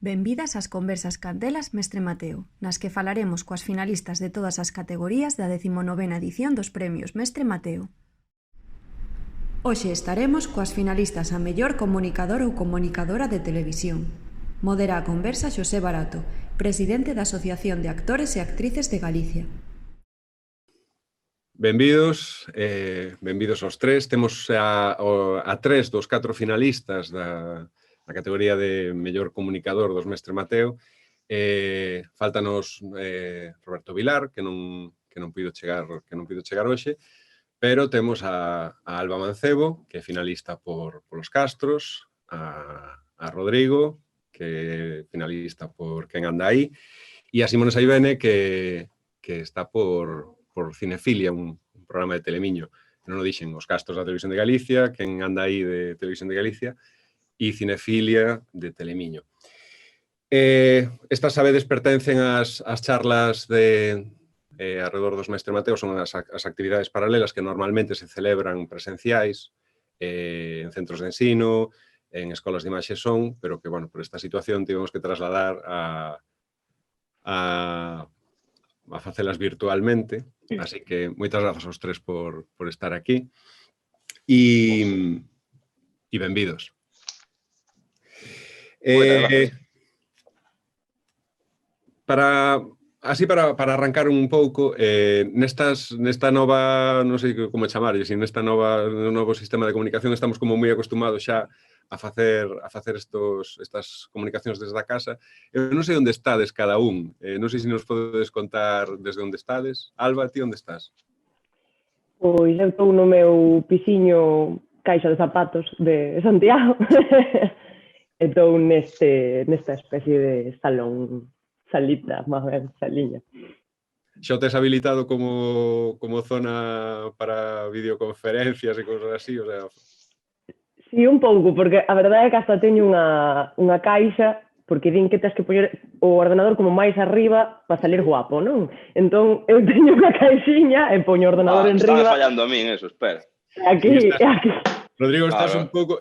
Benvidas ás conversas candelas Mestre Mateo, nas que falaremos coas finalistas de todas as categorías da 19ª edición dos Premios Mestre Mateo. Hoxe estaremos coas finalistas a mellor comunicador ou comunicadora de televisión. Modera a conversa Xosé Barato, presidente da Asociación de Actores e Actrices de Galicia. Benvidos aos tres. Temos a tres dos 4 finalistas da categoría de mellor comunicador dos Mestre Mateo. Fáltanos Roberto Vilar, que non puido chegar hoxe, pero temos a Alba Mancebo, que é finalista polos Castros, a Rodrigo, que é finalista por Quen anda aí, e a Simone Saibene, que está por Cinefilia, un programa de Telemiño. Non o dixen, os Castros da Televisión de Galicia, Quen anda aí de Televisión de Galicia, e Cinefilia de Telemiño. Estas, sabedes, pertencen ás charlas de arredor dos Mestre Mateo, son as actividades paralelas que normalmente se celebran presenciais en centros de ensino, en escolas de imaxe son, pero que, bueno, por esta situación tivemos que trasladar a facelas virtualmente, así que moitas grazas aos tres por estar aquí e benvidos. Para arrancar un pouco, nesta nova, non sei como chamarlle, nesta novo sistema de comunicación estamos como moi acostumados xa a facer estas comunicacións desde a casa. Eu non sei onde estades cada un, non sei se nos podedes contar desde onde estades. Alba, ti onde estás? Pois eu estou no meu pisiño caixa de zapatos de Santiago. Estou nesta especie de salita, máis ben, saliña. Xa o tes habilitado como zona para videoconferencias e cousas así, o sea... Sí, un pouco, porque a verdade é que hasta teño unha caixa, porque din que tens que poñer o ordenador como máis arriba para salir guapo, non? Entón, eu teño unha caixiña e poño o ordenador en riba... Estaba fallando a min eso, espera. Aquí. Rodrigo, estás un pouco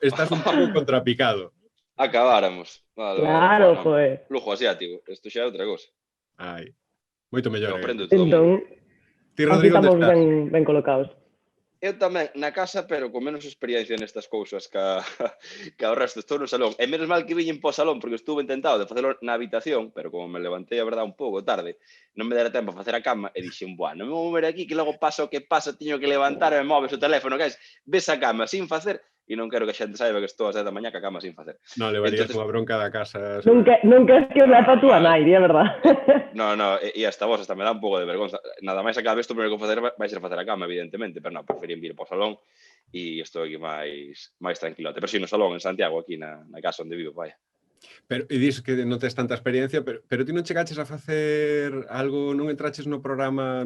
contrapicado. Acabáramos. Vale, claro, joder. Lujo asiático, isto xa é outra cosa. Ai, moito mellor. Entón, ti, Rodrigo, estamos ben colocados. Eu tamén na casa, pero con menos experiencia nestas cousas que ao resto. Estou no salón. E menos mal que viñen po salón, porque estuve intentado de facelo na habitación, pero como me levantei, a verdade, un pouco tarde, non me dera tempo a facer a cama, e dixen, buah, non me vou mover aquí, que logo pasa o que pasa, tiño que levantar e me moves o teléfono, que ves a cama sin facer, e non quero que a xente saiba que estou a 7 da mañá que a cama sin facer. Non, levarías unha bronca da casa. Non queres que os leva a túa nai, é verdad? No, e hasta vos, hasta me dá un pouco de vergonza. Nada máis acaba isto, primeiro que facer vai ser facer a cama, evidentemente, pero non, preferín vir po salón e estou aquí máis tranquilote. Pero si no salón, en Santiago, aquí na casa onde vivo, vaya. Pero, e dis que non tes tanta experiencia, pero ti non chegaches a facer algo, non entraches no programa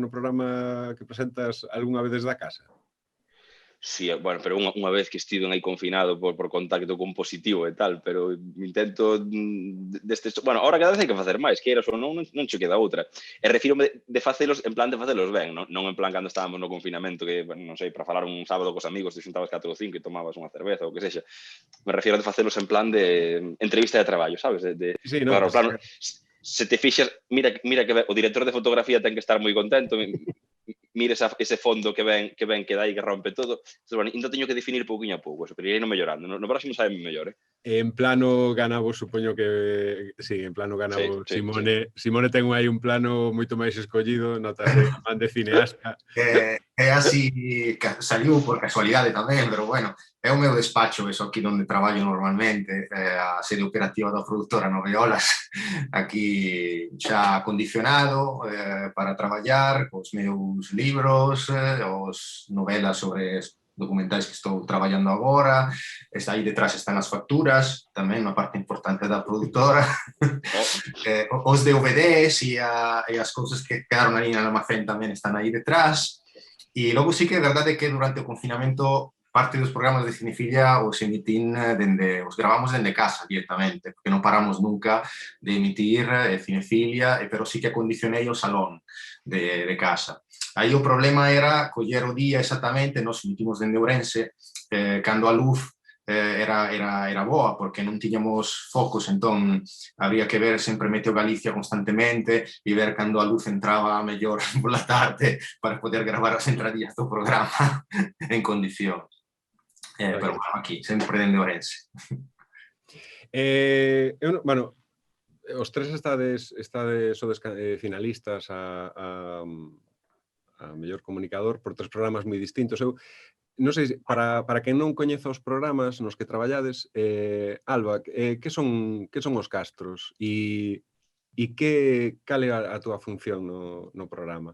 que presentas algunha vez desde a casa? Sí, bueno, pero unha vez que estiven aí confinado por contacto con positivo e tal, pero intento bueno, ahora cada vez hai que facer máis, queiras ou non che queda outra. E refírome de facelos en plan de facelos ben, non en plan cando estábamos no confinamento que, non sei, para falar un sábado cos amigos te xuntabas 4 ou 5 e tomabas unha cerveza ou que sexa. Me refiero de facelos en plan de entrevista de traballo, sabes? Sí, no, claro, plano, se te fixas, mira que o director de fotografía ten que estar moi contento, mires ese fondo que ven que dá e que rompe todo. Entón, bueno, ainda teño que definir pouquinho a pouco, eso, pero irei non mellorando. No próximo sabe mellor, En plano ganavos, supoño que... Sí, en plano ganavos. Sí. Simone ten aí un plano moito máis escollido, notase man de cineasta. É así, saliu por casualidade tamén, pero bueno, é o meu despacho, eso aquí onde traballo normalmente, a sede operativa da produtora Noveolas, aquí xa acondicionado para traballar, cos meus libros, os novelas sobre documentais que estou traballando agora, aí detrás están as facturas, tamén unha parte importante da produtora, os DVDs e as cousas que quedaron aí na almacén tamén están aí detrás. E logo sí que é verdade que durante o confinamento parte dos programas de Cinefilia os emitín os gravamos dende casa directamente, porque non paramos nunca de emitir Cinefilia, pero sí que acondicionei o salón de casa. Aí o problema era coller o día exactamente, nos emitimos dende Ourense, cando a luz era boa, porque non tiñamos focos, entón habría que ver sempre Meteo Galicia constantemente e ver cando a luz entraba mellor pola tarde para poder gravar as entradillas do programa en condicións. Pero bueno, aquí, sempre dende Ourense. Bueno, os tres sodes finalistas a mellor comunicador por tres programas moi distintos. Eu non sei, para quen non coñeza os programas nos que traballades, Alba, que son os castros e cal é a túa función no programa?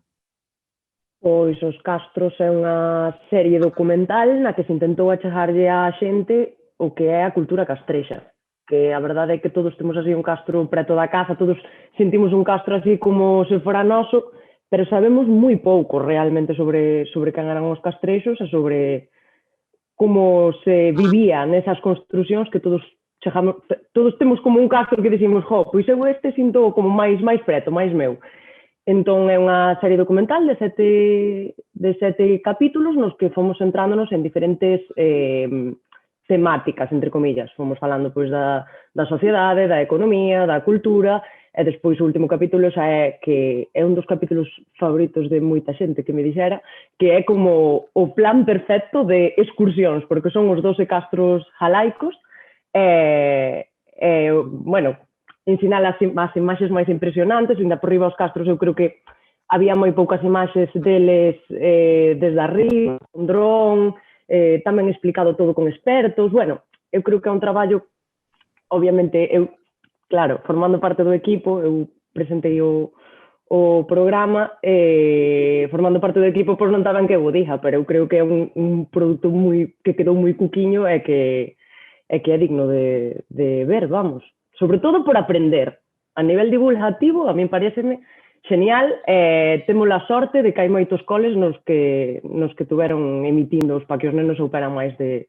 Pois os castros é unha serie documental na que se intentou achegarlle á xente o que é a cultura castrexa. Que a verdade é que todos temos así un castro preto da casa, todos sentimos un castro así como se fora noso, pero sabemos moi pouco realmente sobre quen eran os castrexos e sobre como se vivía nesas construcións que todos temos como un castro que decimos, pois eu este sinto como máis preto, máis meu. Entón é unha serie documental de 7 capítulos nos que fomos centrándonos en diferentes temáticas, entre comillas. Fomos falando pois da sociedade, da economía, da cultura, e despois o último capítulo xa é que é un dos capítulos favoritos de moita xente que me dixera, que é como o plan perfecto de excursións, porque son os 12 castros jalaicos, bueno, ensinar as imaxes máis impresionantes, ainda por riba os castros eu creo que había moi poucas imaxes deles desde arriba, un dron, tamén explicado todo con expertos, bueno, eu creo que é un traballo, obviamente, eu, claro, formando parte do equipo, eu presentei o programa, formando parte do equipo, pois non estaban que eu o dixa, pero eu creo que é un produto que quedou moi cuquiño e que é digno de ver, vamos. Sobre todo por aprender. A nivel divulgativo, a mí pareceme genial. Temos a sorte de que hai moitos coles nos que tuveron emitindo para que os nenos souperan máis de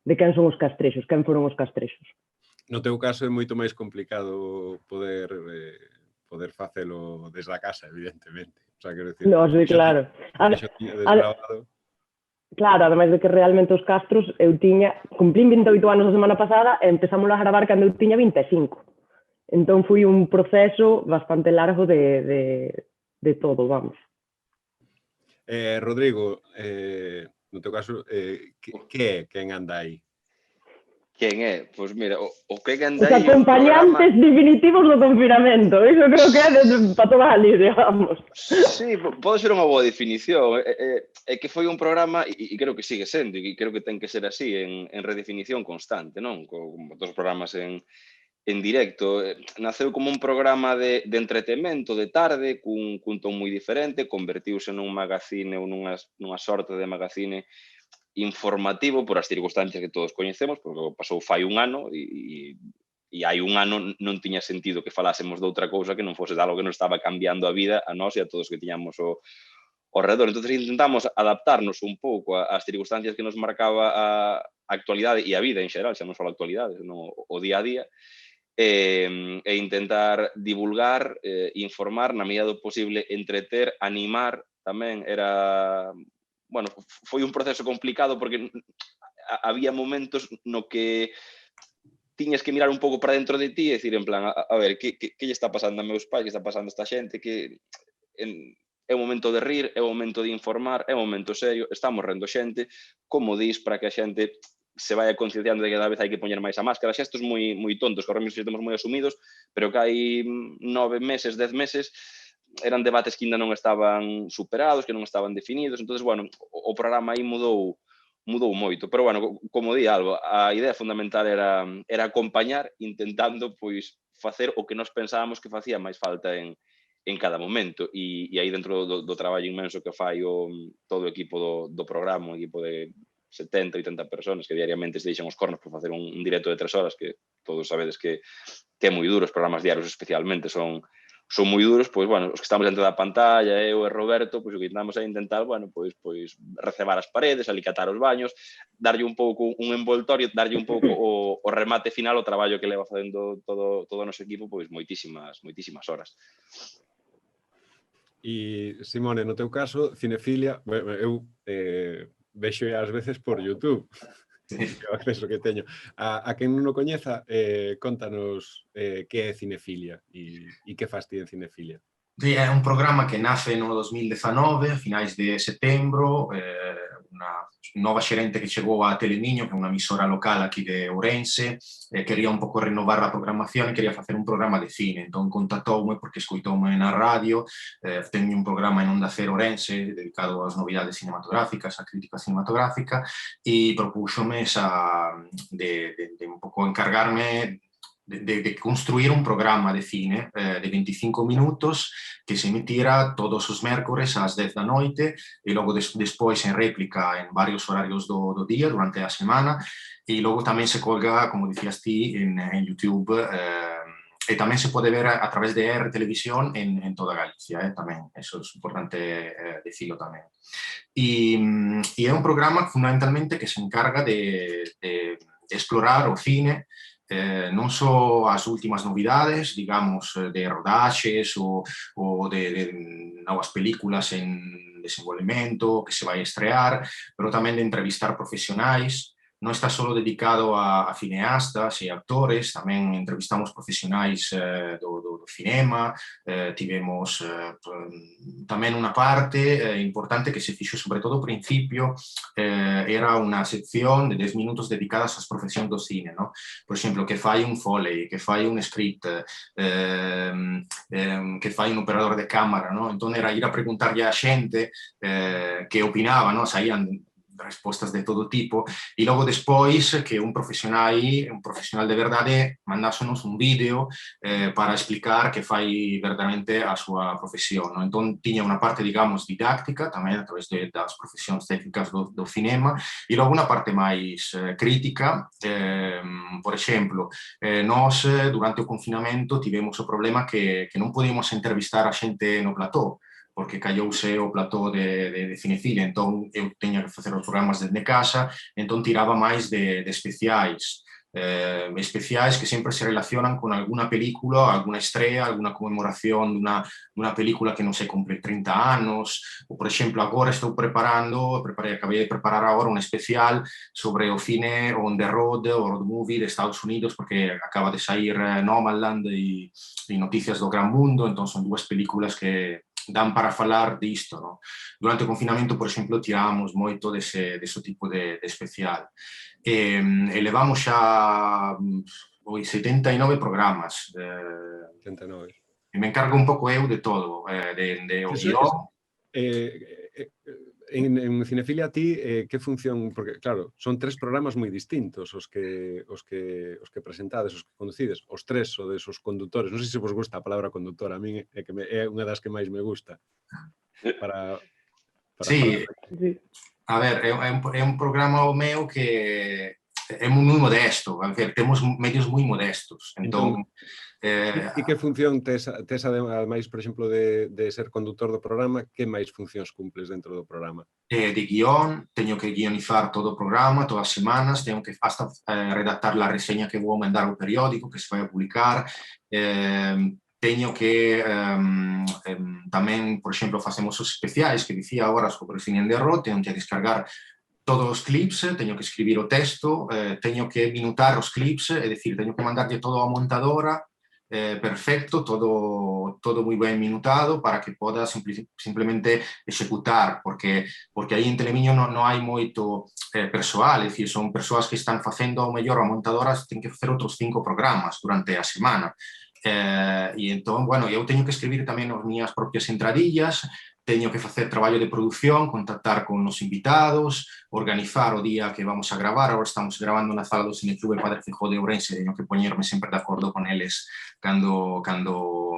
quen son os castrexos, quen foron os castrexos. No teu caso é moito máis complicado poder facelo desde a casa, evidentemente. O sea, quero dicir, No, sí, claro. Claro, ademais de que realmente os castros eu cumplín 28 anos a semana pasada e empezamos a gravar cando eu tiña 25. Entón foi un proceso bastante largo de todo, vamos. Rodrigo, no teu caso, que é quen anda aí? Quen é? Pois mira, o que anda aí... Os acompañantes definitivos do confinamento. Iso creo que é para toda a Galicia, vamos. Sí, pode ser unha boa definición. É que foi un programa, e creo que sigue sendo, e creo que ten que ser así, en redefinición constante, non? Como todos os programas en directo. Naceu como un programa de entretemento de tarde, cun ton moi diferente, convertiuse nun magazine ou nunha sorte de magazine informativo por as circunstancias que todos coñecemos, porque pasou fai un ano e hai un ano non tiña sentido que falásemos de outra cousa que non fose de algo que nos estaba cambiando a vida a nós e a todos que tiñamos ao redor. Entón, intentamos adaptarnos un pouco ás circunstancias que nos marcaba a actualidade e a vida en xeral, xa non só a actualidade, senón o día a día, e intentar divulgar, informar, na medida do posible, entreter, animar tamén. Bueno, foi un proceso complicado porque había momentos no que tiñas que mirar un pouco para dentro de ti e decir, en plan, a ver, que lle está pasando a meus pais, que está pasando a esta xente, que é o momento de rir, é o momento de informar, é o momento serio, estamos rendo xente, como dis, para que a xente se vaya concienciando de que cada vez hai que poñer máis a máscara. Xestos moi tontos, que ahora mesmo estamos moi asumidos, pero que hai 9 meses, 10 meses, eran debates que ainda non estaban superados, que non estaban definidos. Entón, bueno, o programa aí mudou moito. Pero, bueno, como di Alba, a idea fundamental era acompañar, intentando, pois, facer o que nós pensábamos que facía máis falta en cada momento. E aí dentro do traballo inmenso que fai todo o equipo do programa, un equipo de 70, 80 personas que diariamente se deixan os cornos por facer un directo de 3 horas, que todos sabedes que é moi duro. Os programas diarios especialmente son moi duros. Pois, bueno, os que estamos dentro da pantalla, eu e Roberto, pois o que intentamos é intentar, bueno, pois recebar as paredes, alicatar os baños, darlle un pouco un envoltorio, darlle un pouco o remate final ao traballo que leva facendo todo o noso equipo, pois moitísimas horas. E, Simone, no teu caso, cinefilia, eu vexo ás veces por YouTube. o acceso que teño. A quen non o coñeza, contanos que é Cinefilia e que fas ti en Cinefilia. Sí, è un programma che nace nel 2019, a finais de setembro, una nuova xerente que chegou a Telemiño, que é unha emisora local aquí de Ourense, quería un pouco renovar a programación e quería facer un programa de cine. Entón contactoume porque escoitoume na radio, teño un programa en Onda Cero Ourense dedicado ás novidades cinematográficas, á crítica cinematográfica, e propúxome de un pouco encargarme de construir un programa de cine de 25 minutos que se emitiera todos os mércores ás 10 da noite e logo despois en réplica en varios horarios do día durante a semana e logo tamén se colga, como dicías ti, en YouTube e tamén se pode ver a través de R Televisión en toda Galicia, tamén, eso é importante dicilo tamén. E é un programa fundamentalmente que se encarga de explorar o cine non só as últimas novidades, digamos, de rodaxes ou de novas películas en desenvolvemento que se vai estrear, pero tamén de entrevistar profesionais. Non está só dedicado a cineastas e actores, tamén entrevistamos profesionais do cinema, tivemos tamén unha parte importante que se fixo, sobre todo ao principio, era unha sección de 10 minutos dedicadas ás profesións do cine, no? Por exemplo, que fai un Foley, que fai un script, que fai un operador de cámara, no? Entón era ir a preguntarlle a xente que opinaba, no? Saían respostas de todo tipo, e logo despois que un profesional de verdade mandásonos un vídeo para explicar que fai verdadeiramente a súa profesión, no? Entón tiña unha parte, digamos, didáctica tamén a través das profesións técnicas do cinema e logo unha parte máis crítica. Por exemplo, nós durante o confinamento tivemos o problema que non podíamos entrevistar a xente no plató, porque callouse o plató de Cinefilia, entón eu teña que facer os programas desde casa, entón tiraba máis de especiais, especiais que sempre se relacionan con alguna película, alguna estrea, alguna conmemoración dunha película que non sei, cumple 30 anos, ou, por exemplo, agora acabei de preparar agora un especial sobre o cine on the road, o road movie de Estados Unidos, porque acaba de sair Nomadland e Noticias do Gran Mundo, entón son dúas películas que dan para falar disto, no? Durante o confinamento, por exemplo, tirábamos moito dese tipo de especial. E levamos xa 79 programas. 79. E me encargo un pouco eu de todo, de o guión. En Cinefilia, a ti, que función? Porque, claro, son 3 programas moi distintos os que presentades, os que conducides. Os 3 sodes os condutores. Non sei se vos gusta a palabra condutor, a min é unha das que máis me gusta. Sí, a ver, é un programa o meu que é moi modesto, a ver, temos medios moi modestos, entón... E que función tes ademais, por exemplo, de ser condutor do programa, que máis funcións cumples dentro do programa? De guión, teño que guionizar todo o programa, todas as semanas, teño que hasta redactar la reseña que vou mandar ao periódico, que se vai a publicar, teño que tamén, por exemplo, facemos os especiais que dicía agora sobre o cine de road, teño que descargar todos os clips, teño que escribir o texto, teño que minutar os clips, é dicir, teño que mandarlle todo a montadora, perfecto, todo moi ben minutado para que poda simplemente executar, porque aí en Telemiño non hai moito persoal, é dicir, son persoas que están facendo ao mellor a montadora, ten que facer outros 5 programas durante a semana. E entón, bueno, eu teño que escribir tamén as miñas propias entradillas, teño que facer traballo de produción, contactar con os invitados, organizar o día que vamos a gravar. Agora estamos gravando na sala do Cineclube Padre Feijóo de Ourense, teño que poñerme sempre de acordo con eles cando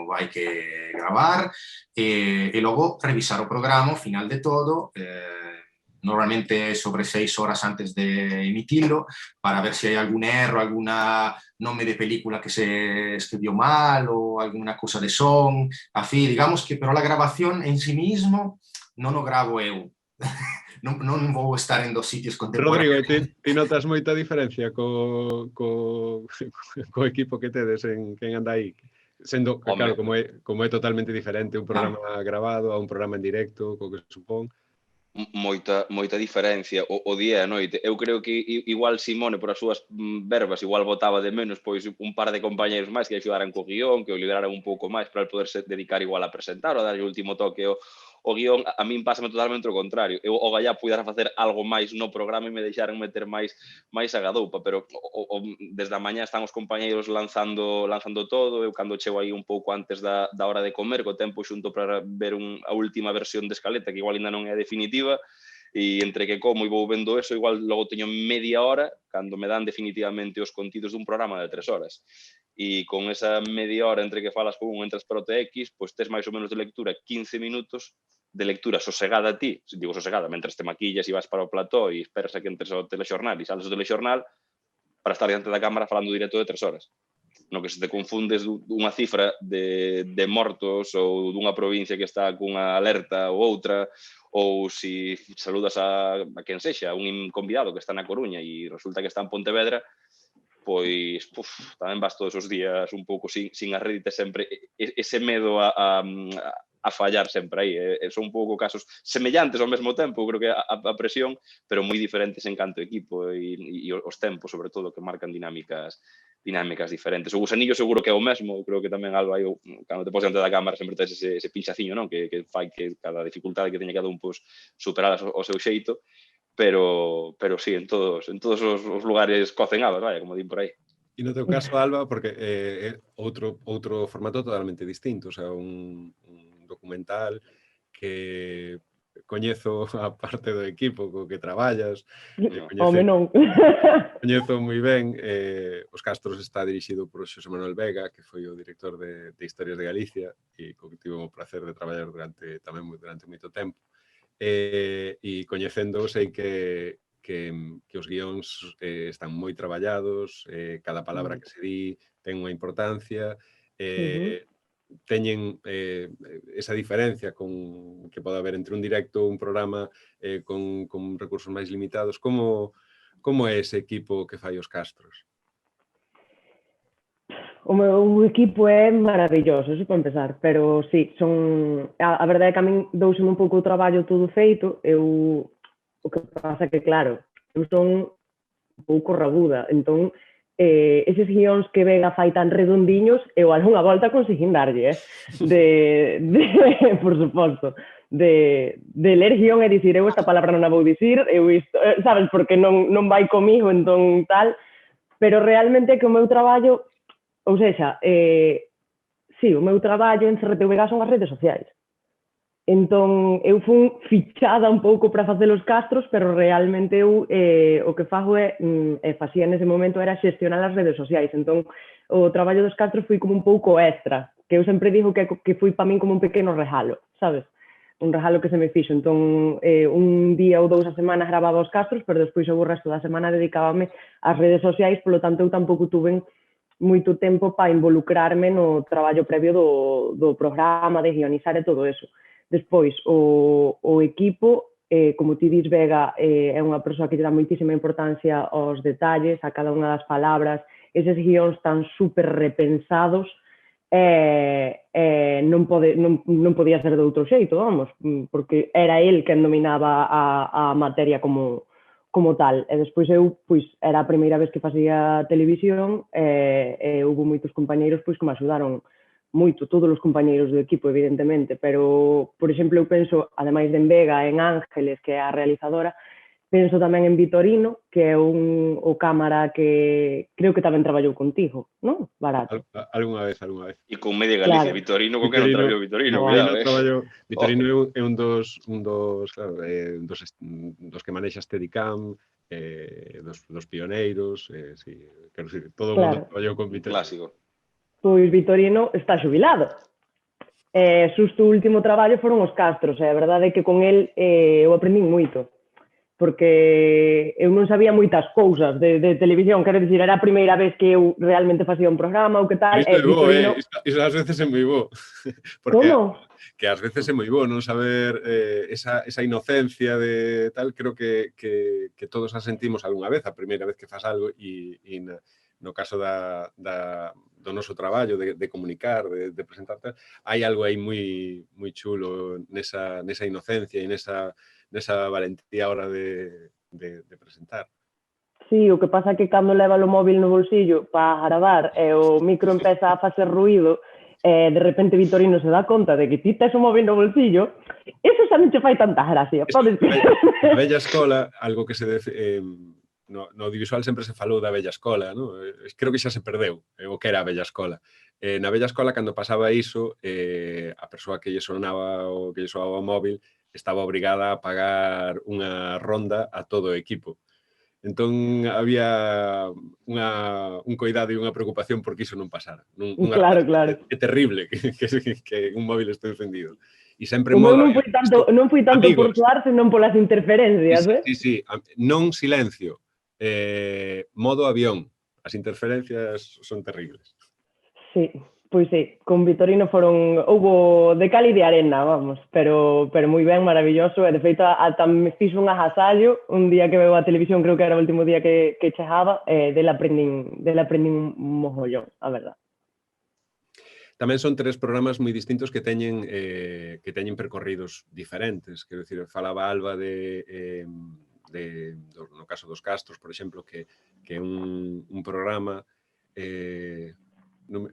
vai que gravar, e logo revisar o programa ao final de todo, normalmente sobre 6 horas antes de emitirlo, para ver se hai algún erro, alguna nome de película que se escribió mal ou alguna cosa de son, así, digamos que, pero a grabación en sí mismo non o gravo eu. Non vou estar en 2 sitios contemporáneos. Rodrigo, ti notas moita diferencia co equipo que tedes en quen anda aí? Sendo, claro, como é totalmente diferente un programa grabado a un programa en directo, co que supón. moita diferencia o día e a noite. Eu creo que igual Simone, por as súas verbas, igual botaba de menos pois un par de compañeros máis que axudaran co guión, que o lideraran un pouco máis para poderse dedicar igual a presentar ou a darlle o último toque o guión. A min pásame totalmente o contrario. Eu o gallá pudera facer algo máis no programa e me deixaran meter máis a gadoupa, pero desde a mañá están os compañeiros lanzando todo. Eu cando chego aí un pouco antes da hora de comer, co tempo xunto para ver a última versión de escaleta, que igual ainda non é definitiva, e entre que como e vou vendo eso, igual logo teño media hora cando me dan definitivamente os contidos dun programa de 3 horas. E con esa media hora entre que falas con un, entras para o TX, pois tes máis ou menos de lectura 15 minutos de lectura sosegada a ti, digo sosegada, mentres te maquillas e vas para o plató e esperas a que entres ao telexornal e sales do telexornal para estar diante da cámara falando directo de 3 horas. No que se te confundes dunha cifra de mortos ou dunha provincia que está cunha alerta ou outra, ou si saludas a quen sexa, un convidado que está na Coruña e resulta que está en Pontevedra, pois tamén vas todos os días un pouco sin a rédite sempre, ese medo a fallar sempre aí. Son un pouco casos semellantes ao mesmo tempo, creo que a presión, pero moi diferentes en canto equipo e os tempos, sobre todo, que marcan dinámicas diferentes. O gusanillo seguro que é o mesmo, creo que tamén algo aí, cando te pos diante da cámara sempre tes ese pinchaciño, non? Que fai que cada dificultade que teña cada un superar o seu xeito, pero sí, en todos os lugares cocen habas, vaya, como din por aí. E no teu caso, Alba, porque é outro formato totalmente distinto, o sea, un documental que coñezo a parte do equipo co que traballas, coñezo moi ben. Os Castros está dirixido por Xosé Manuel Vega, que foi o director de Historias de Galicia e co que tive o placer de traballar durante moito tempo. E coñecendo, sei que os guións están moi traballados, cada palabra que se di ten unha importancia, teñen esa diferencia que pode haber entre un directo, un programa con recursos máis limitados. Como é ese equipo que fai os Castros? O meu equipo é maravilloso, eso para empezar, pero sí, a verdade é que a min douseme un pouco o traballo todo feito. O que pasa que, claro, eu son un pouco rabuda, entón eses guións que Vega fai tan redondiños, eu algunha volta conseguín darlle, por suposto, de ler guión e dicir, eu esta palabra non a vou dicir, eu isto, sabes, porque non vai comigo, entón tal, pero realmente que o meu traballo, ou seja, sí, o meu traballo en CRTVG son as redes sociais. Entón, eu fui fichada un pouco para facer os Castros, pero realmente eu o que fago facía nese momento era xestionar as redes sociais. Entón, o traballo dos Castros foi como un pouco extra, que eu sempre digo que foi para min como un pequeno regalo, sabes? Un regalo que se me fixo. Entón, un día ou 2 a semana gravaba os Castros, pero despois o resto da semana dedicábame ás redes sociais, polo tanto, eu tampouco tuve moito tempo para involucrarme no traballo previo do programa, de guionizar e todo eso. Despois, o equipo, como ti dis, Vega, é unha persoa que lle dá moitísima importancia aos detalles, a cada unha das palabras, eses guións tan super repensados, non podía ser de outro xeito, vamos, porque era el quen dominaba a materia como tal. E despois eu, era a primeira vez que facía televisión e houve moitos compañeiros que me axudaron moito, todos os compañeiros do equipo, evidentemente, pero, por exemplo, eu penso, ademais de en Vega, en Ángeles, que é a realizadora, penso tamén en Vitorino, que é o cámara que creo que tamén traballou contigo, non? Barato. Algunha vez. E con Media Galicia, claro. Vitorino, con que non traballou Vitorino, cuidado, Vitorino é un dos que manexa Steadicam, dos pioneiros, sí, quero dicir, todo o mundo traballou con Vitorino. Clásico. Pois Vitorino está xubilado. Xusto o último traballo foron os Castros, e a verdade é que con el eu aprendín moito, porque eu non sabía moitas cousas de televisión, quero dicir, era a primeira vez que eu realmente facía un programa ou que tal. Isto é bo, iso ás veces é moi bo. Como? Que ás veces é moi bo non saber esa inocencia de tal, creo que todos a sentimos algunha vez, a primeira vez que fas algo, e no caso do noso traballo de comunicar, de presentar, hai algo aí moi chulo nesa inocencia e nesa valentía a hora de presentar. Sí, o que pasa é que cando leva o móvil no bolsillo para gravar e o micro empeza a facer ruído, de repente Vitorino se dá conta de que ti tes o móvil no bolsillo, eso xa non che fai tanta gracia. Na vella escola, algo que no audiovisual sempre se falou da vella escola, no? Creo que xa se perdeu o que era a vella escola. Na vella escola, cando pasaba iso, a persoa que lle sonaba o que lle soaba o móvil estaba obrigada a pagar unha ronda a todo o equipo. Entón, había un coidado e unha preocupación porque iso non pasara. Claro. É terrible que un móvil este encendido. E sempre o meu modo... non foi tanto por soar, senón polas interferencias, Sí. Non silencio. Modo avión. As interferencias son terribles. Sí, pois sí, con Vitorino houbo de cal e de arena, vamos, pero moi ben, maravilloso, e de feito ata me fixo un agasallo un día que veo a televisión, creo que era o último día que chegaba, del aprendín un mogollón, a verdad. Tamén son 3 programas moi distintos que teñen percorridos diferentes. Quero dicir, falaba Alba no caso dos Castros, por exemplo, que é un programa,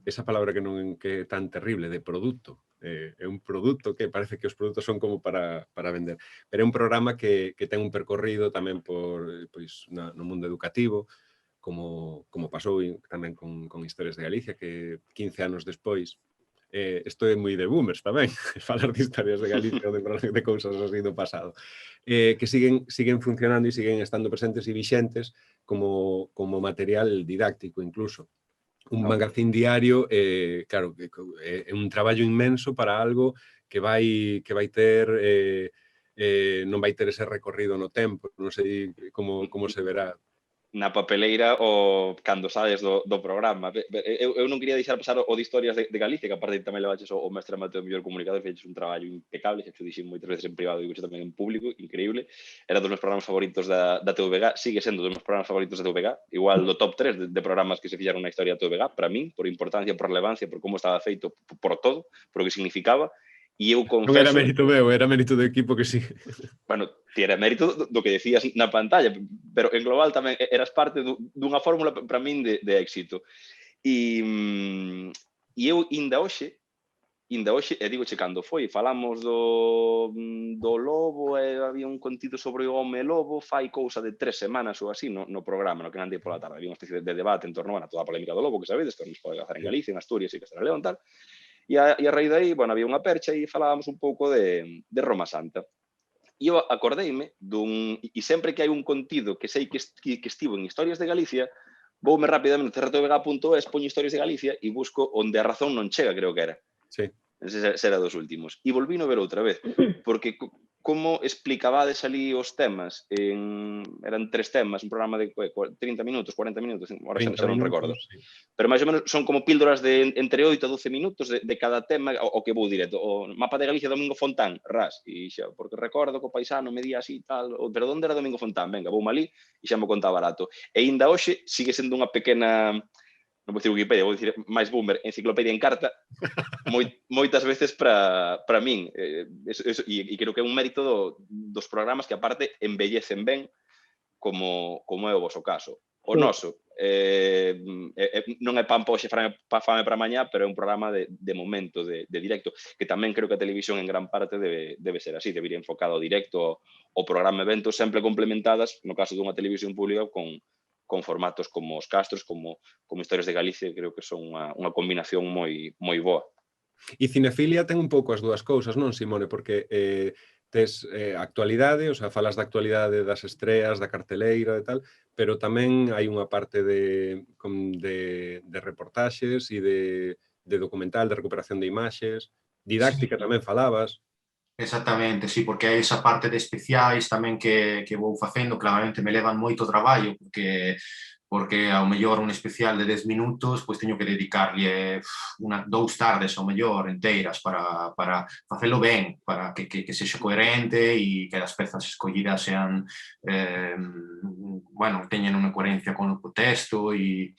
esa palabra que é tan terrible, de produto. É un produto que parece que os produtos son como para vender. Pero é un programa que ten un percorrido tamén no mundo educativo, como pasou tamén con Historias de Galicia, que 15 anos despois, isto é moi de boomers tamén, falar de Historias de Galicia ou de cousas así do pasado, que siguen funcionando e siguen estando presentes e vixentes como material didáctico incluso. Un magazín diario, claro, é un traballo inmenso para algo que vai ter... non vai ter ese recorrido no tempo, non sei como se verá. Na papeleira o cando sales do programa. Eu non quería deixar pasar o de Historias de Galicia, que aparte tamén levaches o mestre Mateo mellor comunicador, feixes un traballo impecable, xa te dixen moitas veces en privado e tamén en público, increíble. Era dos meus programas favoritos da TVG, sigue sendo dos meus programas favoritos da TVG, igual do top 3 de programas que se fixaron na historia da TVG, para min, por importancia, por relevancia, por como estaba feito, por todo, por o que significaba. E eu confeso... Non era mérito meu, era mérito do equipo que sí. Bueno, ti era mérito do que decías na pantalla, pero en global tamén eras parte dunha fórmula para min de éxito. E eu inda hoxe, e digo che cando foi, falamos do lobo e había un contido sobre o home lobo, fai cousa de 3 semanas ou así no programa, no que andei pola tarde. Había unha especie de debate en torno a toda a polémica do lobo, que sabedes, que non se pode facer en Galicia, en Asturias e Castela León, tal. E a raíz dai, bueno, había unha percha e falábamos un pouco de Roma Santa. E eu acordeime e sempre que hai un contido que sei que estivo en Historias de Galicia, voume rapidamente a rtvg.es, poño Historias de Galicia e busco onde a razón non chega, creo que era. Sí. Ese era dos últimos. E volvino ver outra vez, porque como explicabades ali os temas, eran 3 temas, un programa de 30 minutos, 40 minutos, ahora xa non recordo. Sí. Pero máis ou menos son como píldoras de entre 8 a 12 minutos de cada tema, o que vou directo. O mapa de Galicia, Domingo Fontán, ras, e xa, porque recordo que o paisano me di así tal, pero onde era Domingo Fontán? Venga, vou malí e xa me contaba barato. E ainda hoxe sigue sendo unha pequena... non vou dicir Wikipedia, vou dicir máis boomer, enciclopedia en carta, moitas veces para min. E creo que é un mérito dos programas que, aparte, embellecen ben, como é o vosso caso. O noso, non é pan poxe, fame para mañá, pero é un programa de momento, de directo, que tamén creo que a televisión en gran parte debe ser así, debería enfocar o directo, o programa eventos sempre complementadas, no caso dunha televisión pública, con formatos como os Castros, como Historias de Galicia, creo que son unha combinación moi boa. E Cinefilia ten un pouco as dúas cousas, non, Simone? Porque tes actualidade, o sea, falas da actualidade das estreas, da carteleira e tal, pero tamén hai unha parte de reportaxes e de documental, de recuperación de imaxes, didáctica tamén falabas. Exactamente, sí, porque hai esa parte de especiais tamén que vou facendo, claramente me levan moito traballo, porque ao mellor un especial de 10 minutos, pois teño que dedicarlle 2 tardes ao mellor enteiras para facelo ben, para que sexa coherente e que as pezas escollidas sean, bueno, teñen unha coherencia con o texto e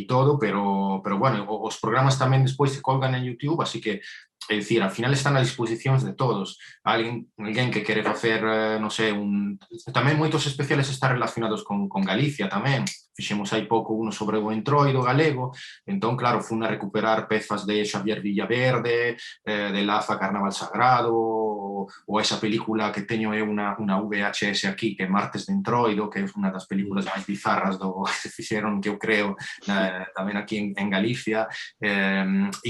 todo, pero bueno, os programas tamén despois se colgan en YouTube, así que é dicir, al final están a disposicións de todos. Alguén que quere facer, non sei, tamén moitos especiales están relacionados con Galicia tamén. Fixemos hai pouco uno sobre o entroido galego, entón, claro, fun a recuperar pezas de Xavier Villaverde, de Laza Carnaval Sagrado, ou esa película que teño é unha VHS aquí, que é Martes de Entroido, que é unha das películas máis bizarras que se fixeron, que eu creo, tamén aquí en Galicia. E,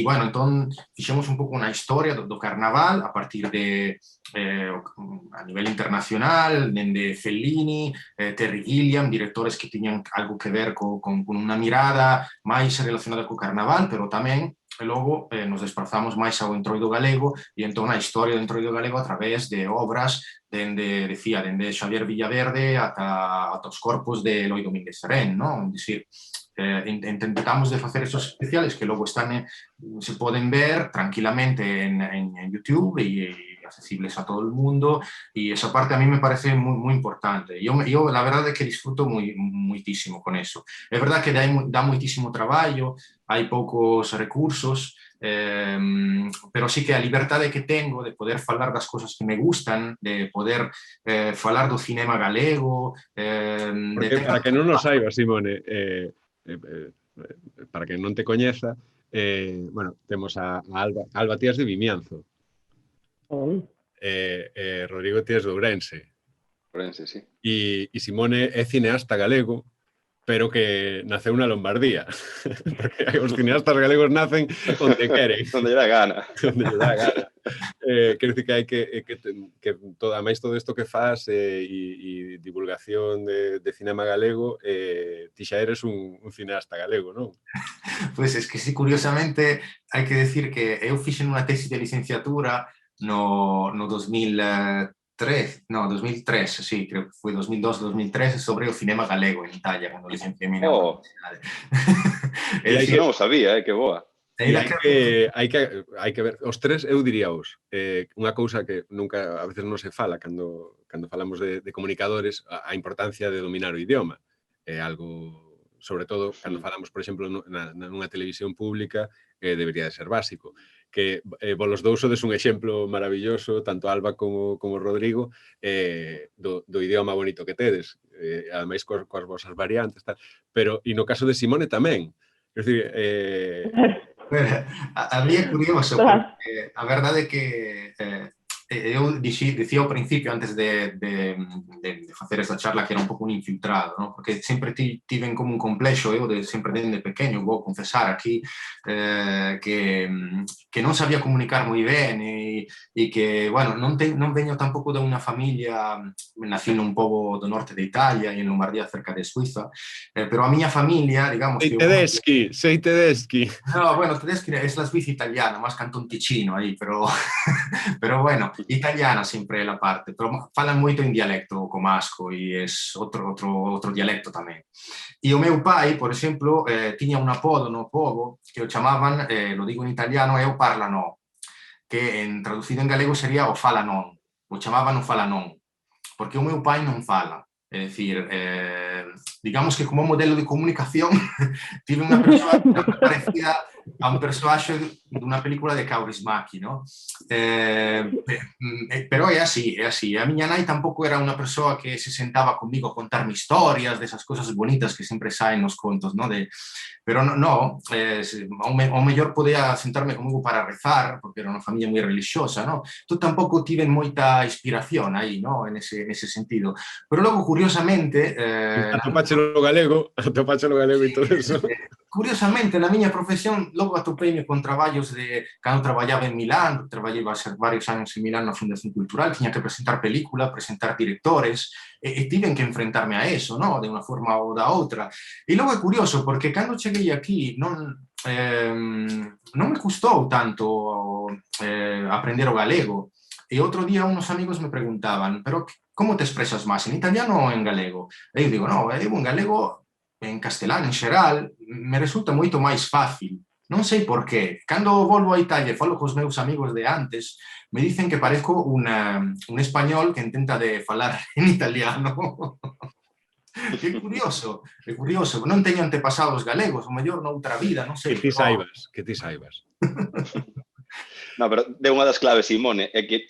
bueno, entón, fixemos un pouco unha historia do carnaval a partir de a nivel internacional, dende Fellini, Terry Gilliam, directores que tiñan algo que ver con unha mirada máis relacionada co carnaval, pero tamén logo nos desplazamos máis ao entroido galego e entón a historia do entroido galego a través de obras dende Xavier Villaverde ata os corpos de Eloi Domínguez Serén, non? É dicir, intentamos de facer esos especiales que logo se poden ver tranquilamente en YouTube e accesibles a todo el mundo, y esa parte a mí me parece muy importante. Yo la verdad es que disfruto muchísimo con eso. Es verdad que da muchísimo trabajo, hay pocos recursos, pero sí que a liberdade que tengo de poder falar das cosas que me gustan, de poder falar do cinema galego... Porque para que non nos saiba, Simone, para que non te coñeza, bueno, temos a Alba Tías de Vimianzo. Rodrigo Tías de Ourense. Ourense, sí. E Simone é cineasta galego, pero que naceu na Lombardía. Porque os cineastas galegos nacen onde queren. Onde lle dá gana. Onde lle dá gana. Quero dicir que hai que máis todo isto que faz e divulgación de cinema galego, ti xa eres un cineasta galego, non? Pois es que sí, curiosamente, hai que decir que eu fixen unha tesi de licenciatura no 2003, sí, creo que foi 2002-2003, sobre o cinema galego en Italia, cando licenciei na universidade. Iso non o sabía, que boa. Hai que ver, os tres, eu diríaos, unha cousa que nunca, a veces non se fala cando falamos de comunicadores, a importancia de dominar o idioma. É algo, sobre todo, cando falamos, por exemplo, nunha televisión pública, debería de ser básico. Que vos dous sodes un exemplo maravilloso, tanto Alba como Rodrigo, do idioma bonito que tedes, ademais coas vosas variantes, tal. Pero, e no caso de Simone tamén. É dicir, a mí é curioso, porque a verdade é que eu dicía ao principio, antes de facer esta charla, que era un pouco un infiltrado, ¿no? Porque sempre tiven como un complexo, eu sempre dende pequeño, vou confesar aquí, que non sabía comunicar moi ben e que, bueno, non veño tampouco de unha familia, nací nun pobo do norte de Italia e en Lombardía, cerca de Suiza, pero a miña familia, digamos... Sei Tedeschi. No, bueno, Tedeschi é la Suiza italiana, máis Cantón Ticino aí, pero bueno, italiana sempre é la parte, pero falan moito en dialecto comasco e é outro dialecto tamén. E o meu pai, por exemplo, tiña un apodo no pobo que o chamaban, lo digo en italiano, é o parlanò, que traducido en galego sería o falanon, o chamaban o falanon, porque o meu pai non fala. É dicir, digamos que como modelo de comunicación tive unha persoa parecida a un persoaxe dunha película de Kaurismäki, ¿no? Pero é así. A miña nai tampouco era unha persoa que se sentaba comigo a contarme historias desas cosas bonitas que sempre saen nos contos, ¿no? Pero no, ao mellor podía sentarme comigo para rezar, porque era unha familia moi religiosa, ¿no? Entón tampouco tiven moita inspiración aí, ¿no? En ese sentido. Pero logo, curiosamente... Atopáchelo galego e todo eso. Curiosamente, na miña profesión, logo atopeime con traballos de... Cando traballaba en Milán, traballei varios anos en Milán na Fundación Cultural, tiña que presentar película, presentar directores, e tiven que enfrentarme a eso, ¿no? De unha forma ou da outra. E logo é curioso, porque cando cheguei aquí, non me custou tanto aprender o galego. E outro día unos amigos me preguntaban, pero como te expresas máis, en italiano ou en galego? E eu digo, no, eu en galego, en castelán, en xeral, me resulta moito máis fácil. Non sei por qué. Cando volvo a Italia e falo cos meus amigos de antes, me dicen que parezco un español que intenta de falar en italiano. É curioso. Non teño antepasados galegos, o mellor noutra vida, non sei. Que ti saibas. No, pero de unha das claves, Simone, é que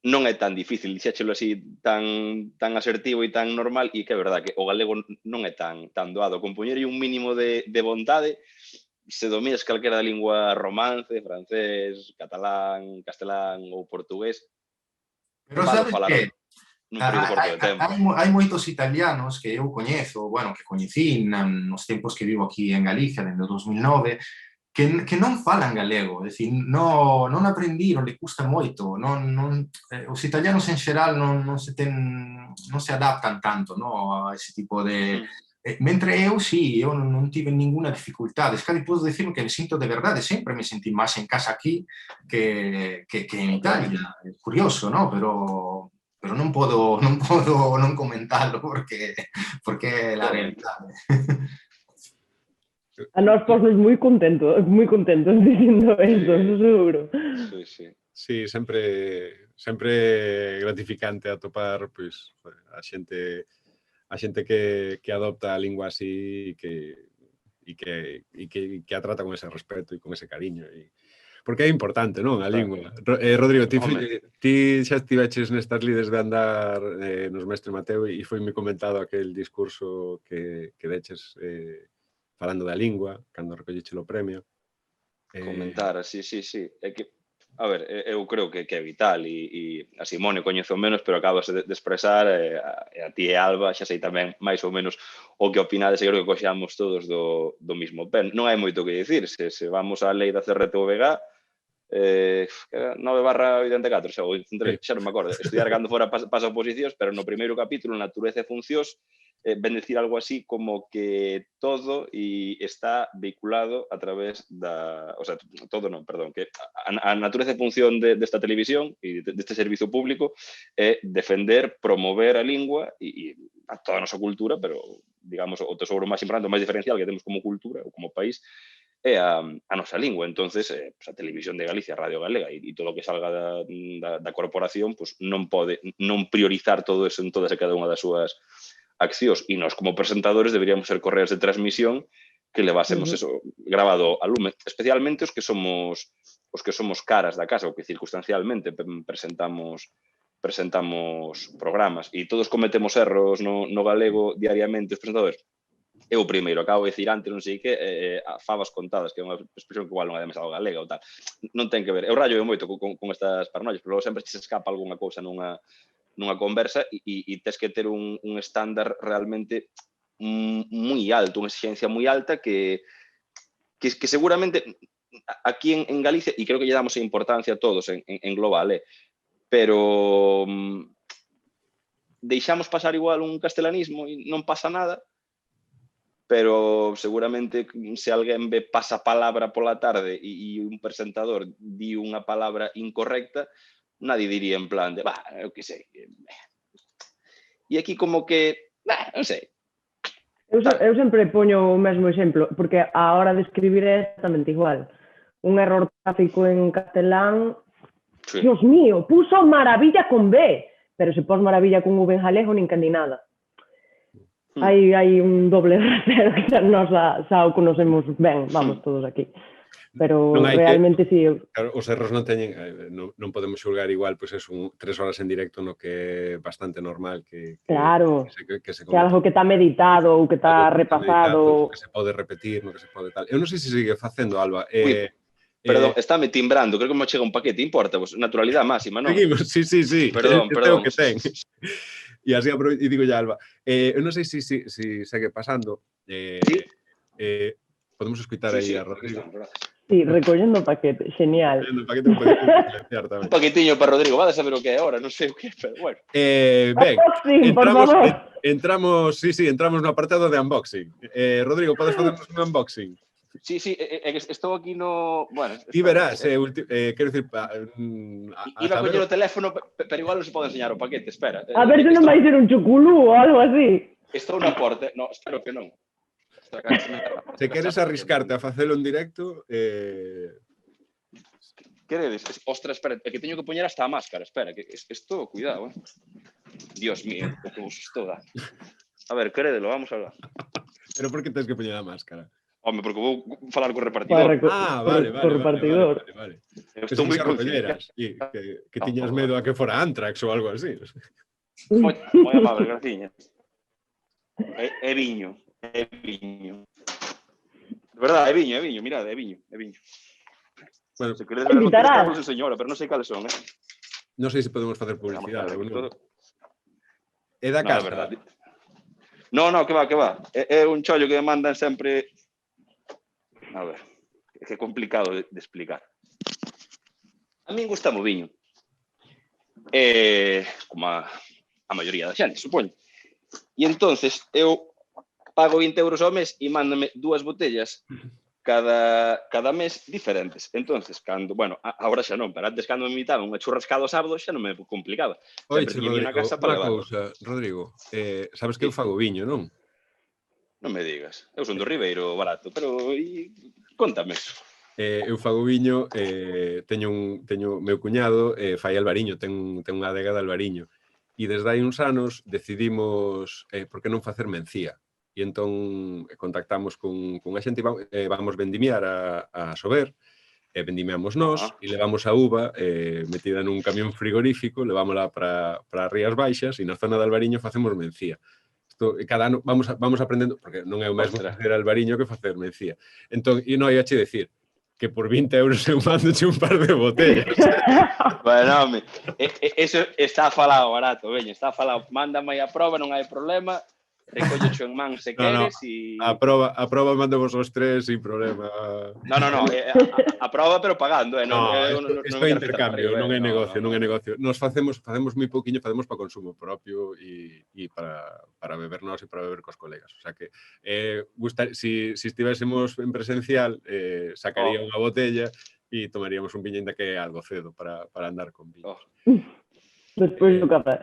non é tan difícil, dixéchelo así tan asertivo e tan normal, e que é verdad que o galego non é tan doado. Con poñerlle un mínimo de vontade, se dominas calquera lingua romance, francés, catalán, castelán ou portugués, Pero vas a sabes falar que nun período corto de tempo. hai moitos italianos que eu coñezo, bueno, que coñecín nos tempos que vivo aquí en Galicia, dende o 2009, que non falan galego, é dicir, non aprendiron, le custa moito, os italianos en xeral non se adaptan tanto, no, a ese tipo de... Mentre eu, sí, eu non tive ninguna dificultade. Es que podo decirme que me sinto de verdade, sempre me sentí máis en casa aquí que en Italia. É curioso, no? Pero non podo non comentalo porque é la realidade. A nós posnos moi contentos dicindo eso, eso seguro. Sí, sempre gratificante atopar pois a xente que adopta a lingua así e que a trata con ese respeto e con ese cariño. Porque é importante, non? A lingua. Rodrigo, ti xa estiveches nestas lides de andar nos Mestre Mateo e foi moi comentado aquel discurso que deches falando da lingua, cando recolleche o premio. Comentar, sí. É que, a ver, eu creo que é vital e a Simone coñezo menos, pero acabas de expresar, e a ti e Alba xa sei tamén máis ou menos o que opinades, e creo que coxeamos todos do mismo pen. Non hai moito que dicir, se vamos á lei da CRTVG, 9/84, xa non me acordo, estudiar cando fora pasa oposicións, pero no primeiro capítulo, Natureza e funcións, ven decir algo así como que todo está vinculado a través o sea, todo non, perdón, que a natureza e función desta televisión e deste servizo público é defender, promover a lingua e a toda a nosa cultura, pero, digamos, o tesouro máis importante, o máis diferencial que temos como cultura ou como país é a nosa lingua. Entonces, a Televisión de Galicia, a Radio Galega e todo o que salga da corporación non pode non priorizar todo eso en todas e cada unha das súas accións, e nós como presentadores deberíamos ser correas de transmisión que levásemos eso grabado a lume, especialmente os que somos caras da casa, ou que circunstancialmente presentamos programas, e todos cometemos erros no galego diariamente os presentadores. Eu primeiro, acabo de decir antes, non sei que, fabas contadas, que é unha expresión que igual non é demasiado galega ou tal. Non ten que ver. Eu rallo moito con estas paranoias, pero logo sempre se escapa algunha cousa nunha conversa e tes que ter un estándar realmente moi alto, unha exigencia moi alta que seguramente aquí en Galicia, e creo que lle damos importancia a todos en global, pero deixamos pasar igual un castelanismo e non pasa nada, pero seguramente se alguén ve pasapalabra pola tarde e un presentador di unha palabra incorrecta, nadie diría en plan de, eu que sei. E aquí como que, non sei. Eu sempre poño o mesmo exemplo, porque a hora de escribir é exactamente igual. Un error gráfico en castelán, Dios mío, puso maravilla con B, pero se pos maravilla con V en galego nin candi nada. Hai un doble rasero que nós xa o conocemos ben, vamos todos aquí. Pero realmente sí. Claro, os erros non teñen, non podemos xulgar igual, pois é 3 horas en directo no que é bastante normal que claro, que algo que está meditado ou que está repasado. Que se pode repetir, no que se pode tal. Eu non sei se sigue facendo, Alba. Perdón, estáme timbrando, creo que me chega un paquete, importa, pues, naturalidade máxima, non? Seguimos, sí. Perdón. Que ten. E así e digo ya, Alba, eu non sei se segue pasando. Podemos escutar aí a Rodrigo. Sí, recollendo o paquete, genial. Recollendo o paquete, un paquete silenciar tamén. Un paquetiño para Rodrigo, vas a saber o que é ahora, non sei o que é, pero bueno. Ben, entramos no apartado de unboxing. Rodrigo, podes facernos un unboxing? Sí, estou aquí no... Bueno, ti verás, quero dicir... Iba a coller o teléfono, pero igual non se pode enseñar o paquete, espera. A ver se non vai ser un chuculú ou algo así. Estou na porta, no, espero que non. Se queres arriscarte a facelo en directo... Queredes? Ostras, espera, é que teño que poñer hasta a máscara, espera, que isto, cuidado, Dios mío, que vos estou dando. A ver, queredelo, vamos a hablar. Pero por que tens que poñer a máscara? Home, porque vou falar co repartidor. Vale. Co repartidor. Vale. Eu estou moi xa consciente. recolleras, que tiñas medo a que fora Antrax ou algo así. Moi amable, graciñas. É viño. De verdade, é viño, mirad, é viño. Bueno, Se queredes ver as Invitarás. botellas, vos enseño ahora, pero non sei cales son, non sei se podemos facer publicidade ou non. É da Non, é casa. verdade. No, que va. É un chollo que me mandan sempre... A ver, é que é complicado de explicar. A min gusta o viño. Como a maioría da xente, supoño. E entonces eu pago 20 euros ao mes e mándame 2 botellas cada mes diferentes. Entonces, cando, bueno, agora xa non, pero antes cando me invitaban unha churrascada o sábado xa non me complicaba. Oiche, Sempre tiña viño na Rodrigo, casa para unha levar. cousa, Rodrigo, sabes que eu fago viño, non? Non me digas. Eu son do Ribeiro barato, pero contame eso. Eu fago viño, teño meu cuñado, fai albariño, ten unha adega de albariño. E desde hai uns anos decidimos por que non facer mencía. E entón contactamos con a xente e vamos vendimiar a Sober, vendimiamos nós e levamos a uva metida nun camión frigorífico, levámola para as Rías Baixas e na zona de Albariño facemos mencía. Cada ano vamos aprendendo, porque non é o mesmo facer albariño que facer mencía. Entón, e non ia che decir que por 20 euros eu mándoche un par de botellas. Bueno, home, eso está falado, barato, veña, está falado. Mándame aí a prova, non hai problema. Recollo en man se queres e... A prova mandamos os tres sin problema. No, a prova pero pagando, isto é intercambio, non é negocio. Nos facemos moi pouquiño, facemos para consumo propio e para beber nós e para beber cos colegas. O sea que, si estivésemos en presencial, sacaría unha botella e tomaríamos un viño ainda que é algo cedo para andar con viños. Despois do café.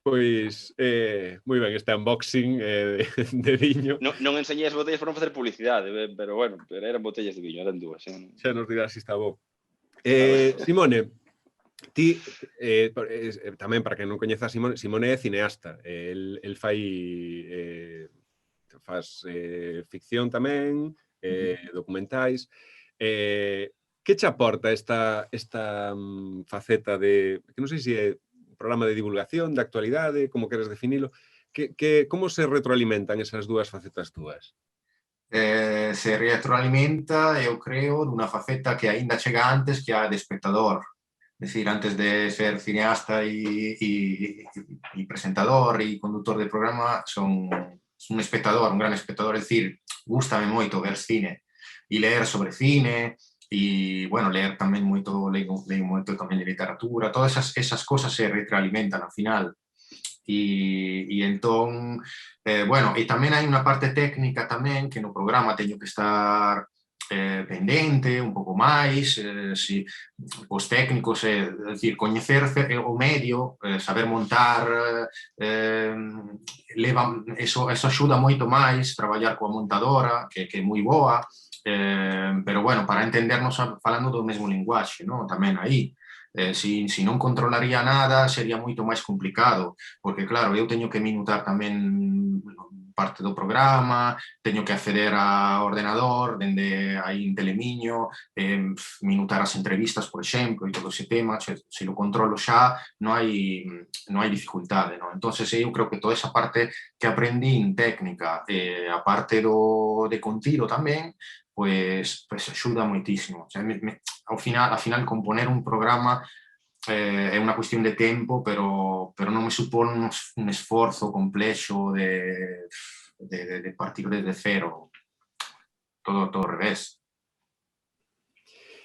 Pois, moi ben, este unboxing de viño. Non enseñei as botellas para non facer publicidade, pero bueno, eran botellas de viño, eran 2. Xa nos dirás se está bo. Simone, ti, tamén para que non coñeza a Simone é cineasta. El faz ficción tamén, documentais. Que che aporta esta faceta de, que non sei se é programa de divulgación, de actualidade, como queres definilo, como se retroalimentan esas dúas facetas túas? Se retroalimenta, eu creo, dunha faceta que aínda chega antes que a de espectador. É dicir, antes de ser cineasta e presentador e conductor de programa, son un espectador, un gran espectador. É dicir, gústame moito ver cine e ler sobre cine, e, bueno, leer tamén moito, leio moito tamén de literatura, todas esas cosas se retroalimentan ao final. E entón, bueno, e tamén hai unha parte técnica tamén que no programa teño que estar pendente un pouco máis, os técnicos, é dicir, coñecer o medio, saber montar, eso axuda moito máis, traballar coa montadora, que é moi boa, pero, bueno, para entendernos falando do mesmo linguaxe, tamén aí. Si non controlaría nada, sería moito máis complicado, porque, claro, eu teño que minutar tamén parte do programa, teño que acceder ao ordenador, dende aí en Telemiño, minutar as entrevistas, por exemplo, e todo ese tema, se lo controlo xa, non hai dificultade, Entón, eu creo que toda esa parte que aprendín técnica, a parte de contido tamén, pues axuda moitísimo. Ao final, componer un programa é unha cuestión de tempo, pero non me supón un esforzo complexo de partir desde cero. Todo ao revés.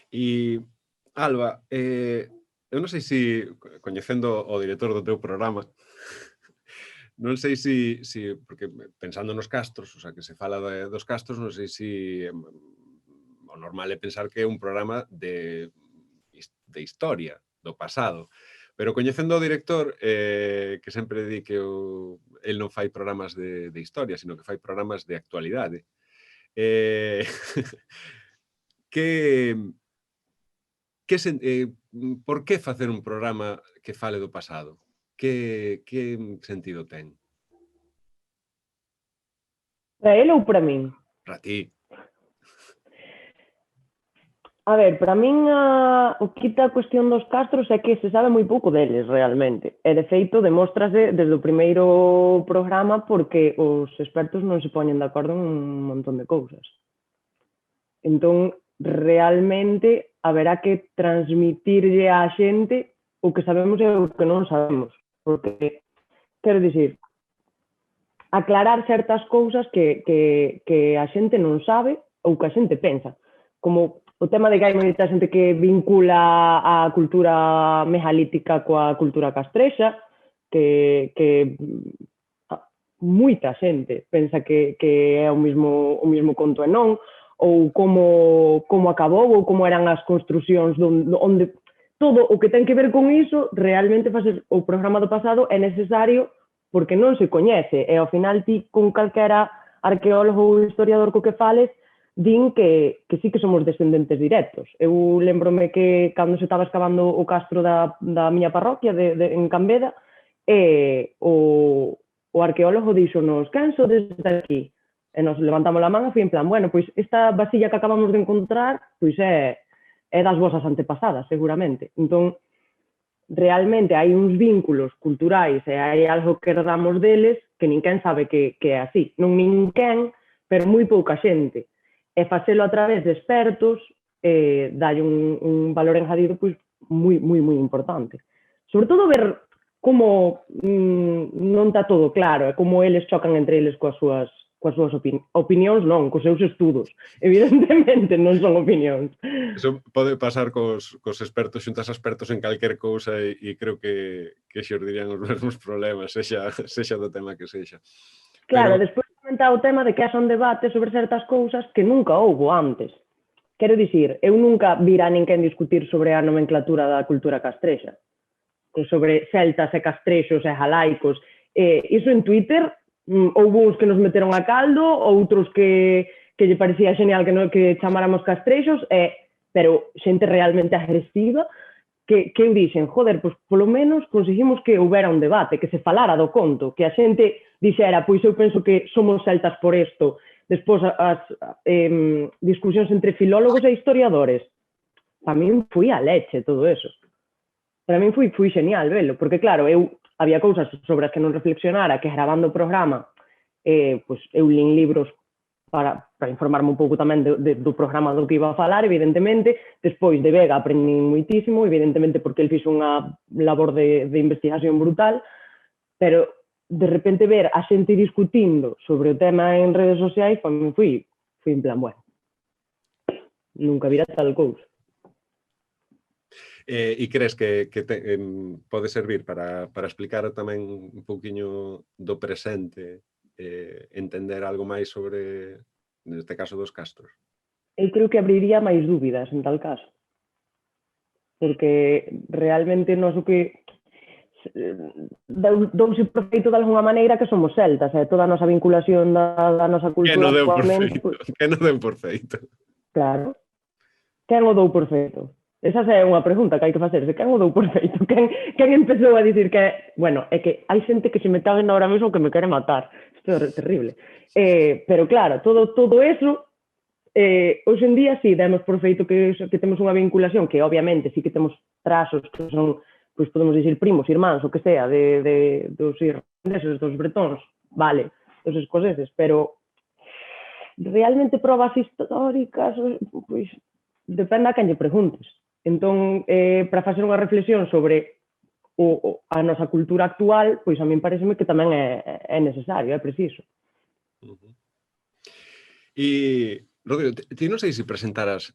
E, Alba, eu non sei se, coñecendo o director do teu programa, non sei se, porque pensando nos castros, o sea, que se fala dos castros, non sei se o normal é pensar que é un programa de historia, do pasado. Pero coñecendo o director, que sempre di que el non fai programas de historia, sino que fai programas de actualidade. Por que facer un programa que fale do pasado? Que sentido ten? Para ele ou para min? Para ti. A ver, para min o quita a cuestión dos castros é que se sabe moi pouco deles realmente. E de feito demóstrase desde o primeiro programa porque os expertos non se poñen de acordo en un montón de cousas. Entón, realmente haberá que transmitirlle á xente o que sabemos e o que non sabemos. Porque, quero dicir, aclarar certas cousas que a xente non sabe ou que a xente pensa. Como o tema de que hai moita xente que vincula a cultura megalítica coa cultura castrexa, que moita xente pensa que é o mismo conto e non, ou como acabou, ou como eran as construcións onde todo o que ten que ver con iso, realmente facer o programa do pasado é necesario porque non se coñece, e ao final ti con calquera arqueólogo ou historiador co que fales, din que sí que somos descendentes directos. Eu lembrome que cando se estaba excavando o castro da miña parroquia en Cambeda, o arqueólogo dixonos, quen sodes aquí? E nos levantamos a man e foi en plan, bueno, pois esta vasilla que acabamos de encontrar, pois é das vosas antepasadas, seguramente. Entón, realmente hai uns vínculos culturais e hai algo que herdamos deles que ninguén sabe que é así. Non ninguén, pero moi pouca xente. E facelo a través de expertos dalle un valor engadido pois moi importante. Sobre todo ver como non está todo claro, e como eles chocan entre eles coas súas opinións, non, cos seus estudos. Evidentemente non son opinións. Eso pode pasar cos expertos, xuntas a expertos en calquer cousa e creo que xordirían os mesmos problemas, sexa do tema que sexa. Claro, despois comenta o tema de que haxa un debate sobre certas cousas que nunca houbo antes. Quero dicir, eu nunca vira a ninguén discutir sobre a nomenclatura da cultura castrexa, sobre celtas e castrexos e jalaicos. Iso en Twitter, houve uns que nos meteron a caldo, outros que lle parecía genial que chamáramos castrexos, pero xente realmente agresiva, que eu dixen, joder, pois polo menos conseguimos que houbera un debate, que se falara do conto, que a xente dixera, pois eu penso que somos celtas por isto. Despois as discusións entre filólogos e historiadores. Para min foi a leche todo eso. Para min foi genial velo, porque claro, había cousas sobre as que non reflexionara, que gravando o programa, pois eu lin libros para informarme un pouco tamén do programa do que iba a falar, evidentemente. Despois de Vega aprendi moitísimo, evidentemente porque el fixo unha labor de investigación brutal, pero de repente ver a xente discutindo sobre o tema en redes sociais, para mí foi en plan, bueno, nunca vira tal cousa. E crees que pode servir para explicar tamén un pouquiño do presente, entender algo máis sobre, neste caso, dos castros? Eu creo que abriría máis dúbidas en tal caso. Porque realmente nos o que douse por feito de alguna maneira que somos celtas, toda a nosa vinculación da nosa cultura. Que non deu por feito. Claro. Quen o dou por feito? Esa é unha pregunta que hai que facerse. Quen o dou por feito? Quen empezou a dicir que... Bueno, é que hai xente que se me está vendo ahora mesmo que me quere matar. Isto é terrible. Pero claro, todo eso, hoxe en día, sí, demos por feito que temos unha vinculación, que obviamente sí que temos trazos que son, pois podemos dicir primos, irmáns, o que sea, dos irlandeses, dos bretóns, vale, dos escoceses, pero realmente probas históricas, pois depende a quen lle preguntes. Entón, para facer unha reflexión sobre a nosa cultura actual, pois a min pareceme que tamén é necesario, é preciso. E, Rodrigo, ti non sei se presentaras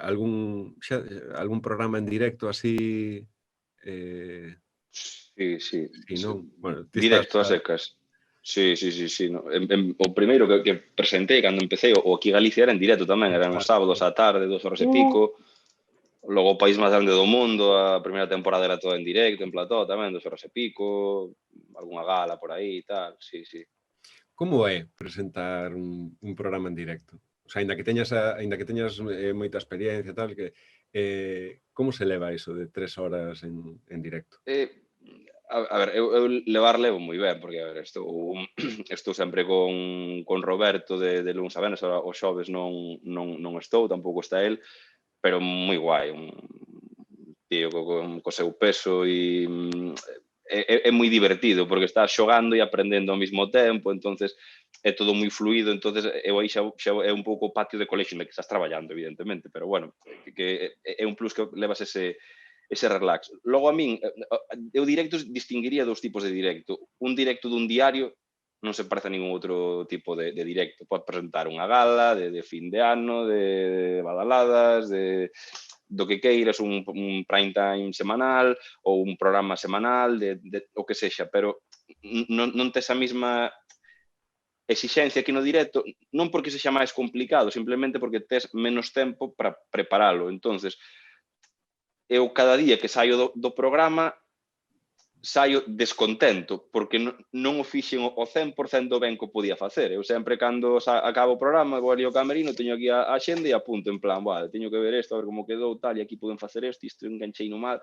algún programa en directo así... Sí. Non? Bueno, directo a secas. Sí. No. O primeiro que presentei cando empecé, o aquí Galicia era en directo tamén, eran os sábados á tarde, 2 horas e pico. Logo o país máis grande do mundo, a primeira temporada era toda en directo, en plató tamén, 2 horas e pico, algunha gala por aí e tal, sí. Como é presentar un programa en directo? O sea, ainda que teñas moita experiencia e tal, como se leva iso de 3 horas en directo? A ver, eu levo moi ben, porque a ver, estou sempre con Roberto de luns a venes, os xoves non estou, tampouco está el, pero moi guai, un tío co seu peso e é moi divertido, porque estás xogando e aprendendo ao mesmo tempo, entonces é todo moi fluido, entonces eu aí xa é un pouco o patio de colexio que estás traballando, evidentemente, pero bueno, que é un plus que levas ese relax. Logo a min, eu directos distinguiría dos tipos de directo. Un directo dun diario non se parece a ningún outro tipo de directo. Pode presentar unha gala de fin de ano, de badaladas, do que queiras, un prime time semanal ou un programa semanal, o que sexa, pero non tes a mesma exixencia aquí no directo, non porque sexa máis complicado, simplemente porque tes menos tempo para preparalo. Entonces, eu cada día que saio do programa saio descontento, porque non o fixen o 100% do ben que o podía facer. Eu sempre, cando acabo o programa, vou ali ao camerino, teño aquí a xenda e apunto en plan, teño que ver isto, a ver como quedou, tal, e aquí poden facer isto enganchei no mal,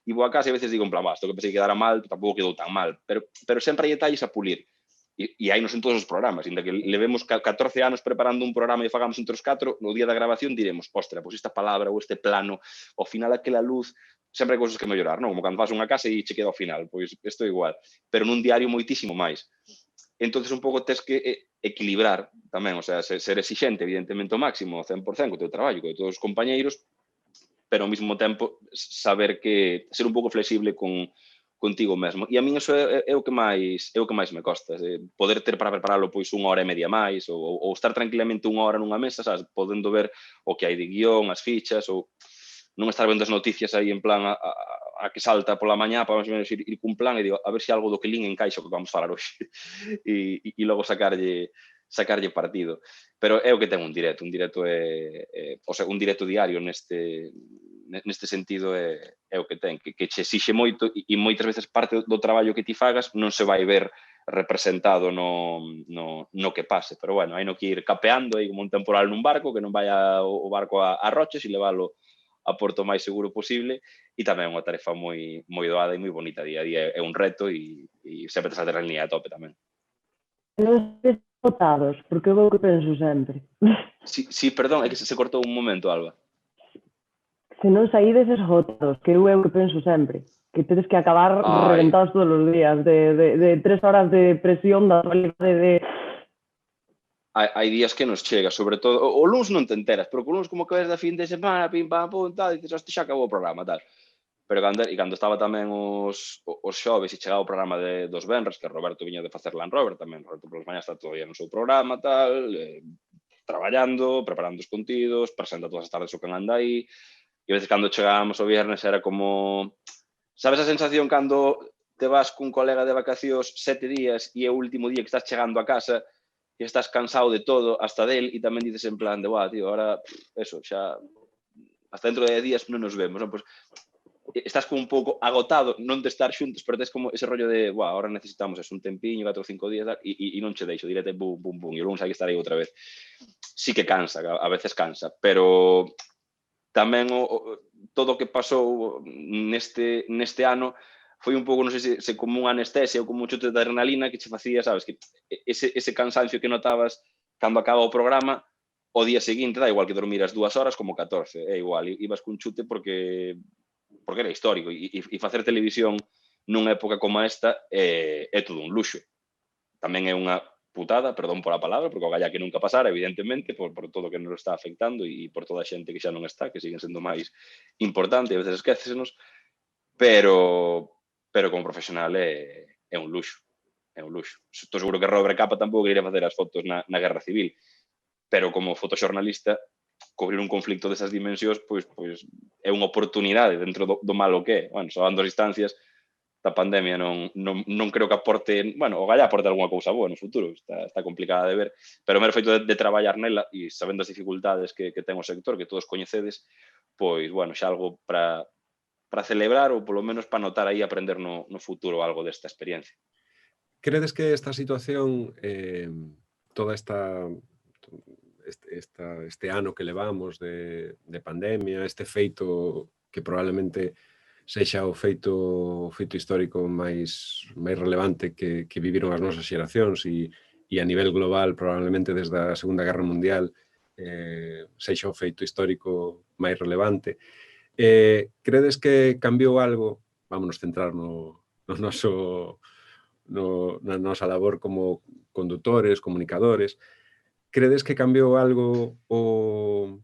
e vou a casa e a veces digo en plan, isto que pensei que quedara mal, tampouco quedou tan mal, pero sempre hai detalles a pulir. E hai nos en todos os programas, ainda que levemos 14 anos preparando un programa e fagamos entre os 4, no día da grabación diremos, ostra, pois esta palabra ou este plano, ao final aquela luz, sempre hai cousas que mellorar, non? Como cando faz unha casa e che queda ao final, pois isto é igual, pero nun diario moitísimo máis. Entonces un pouco tes que equilibrar tamén, o sea, ser exixente, evidentemente, ao máximo, 100% co teu traballo, co de todos os compañeiros, pero ao mesmo tempo saber que ser un pouco flexible contigo mesmo. E a min iso é o que máis me costa, poder ter para prepararlo pois unha hora e media máis, ou estar tranquilamente unha hora nunha mesa, sabes, podendo ver o que hai de guión, as fichas, ou non estar vendo as noticias aí en plan a que salta pola mañá para máis ou menos ir cun plan e digo, a ver se algo do que lín encaixa o que vamos falar hoxe e logo sacarlle partido. Pero é o que ten un directo o sea, un directo diario neste sentido é o que ten, que che exixe moito e moitas veces parte do traballo que ti fagas non se vai ver representado no que pase, pero bueno, hai no que ir capeando aí como un temporal nun barco, que non vaya o barco a roches e leválo a porto máis seguro posible, e tamén é unha tarefa moi doada e moi bonita día a día, é un reto e sempre tes a adrenalina a tope tamén. Non estes votados, porque é o que penso sempre. Sí, perdón, é que se cortou un momento, Alba. Se non saídes esgotados, que é o que penso sempre, que tedes que acabar reventados todos os días, de 3 horas de presión, da actualidade de... Hai días que nos chega, sobre todo, o luns non te enteras, pero o luns como que ves da fin de semana, pim, pam, pum, tal, e dices, hostia, xa acabou o programa, tal. Pero cando estaba tamén os xoves e chegaba o programa dos venres, que Roberto viña de facer Land Rover tamén, Roberto polas mañas está todavía no seu programa, tal, traballando, preparando os contidos, presenta todas as tardes o que anda aí, e a veces cando chegábamos o viernes era como... Sabes a sensación cando te vas cun colega de vacacións 7 días e é o último día que estás chegando a casa e estás cansado de todo, hasta del, e tamén dices en plan de, tío, ahora, eso, xa, hasta dentro de días non nos vemos, non? Pues, estás como un pouco agotado, non de estar xuntos, pero tes como ese rollo de, ahora necesitamos un tempiño, 4 ou 5 días, e non che deixo, direte, bum, bum, bum, e o lunes hai que estar aí outra vez. Sí que cansa, a veces cansa, pero tamén todo o que pasou neste ano foi un pouco, non sei se como unha anestesia ou como un chute de adrenalina que che facía, sabes, que ese cansancio que notabas cando acaba o programa, o día seguinte, da igual que dormiras 2 horas como 14, é igual, ibas cun chute porque era histórico, e facer televisión nunha época como esta é todo un luxo. Tamén é unha putada, perdón pola palabra, porque o galla que nunca pasara, evidentemente, por todo o que nos está afectando e por toda a xente que xa non está, que siguen sendo máis importante, e a veces esquécesenos, pero como profesional é un luxo. É un luxo. Estou seguro que Robert Capa tampouco quería facer as fotos na Guerra Civil, pero como fotoxornalista, cubrir un conflicto desas dimensións, pois é unha oportunidade dentro do malo que é. Bueno, salvando as distancias, da pandemia non creo que aporte, bueno, o galla aporte algunha cousa boa no futuro, está complicada de ver, pero o mero feito de traballar nela e sabendo as dificultades que ten o sector, que todos coñecedes, pois, bueno, xa algo para celebrar ou polo menos para notar aí aprender no futuro algo desta experiencia. Credes que esta situación, toda este ano que levamos de pandemia, este feito que probablemente sexa o feito histórico máis relevante que viviron as nosas xeracións e a nivel global, probablemente desde a Segunda Guerra Mundial, sexa o feito histórico máis relevante. Credes que cambiou algo? Vámonos centrar na nosa labor como condutores, comunicadores. Credes que cambiou algo o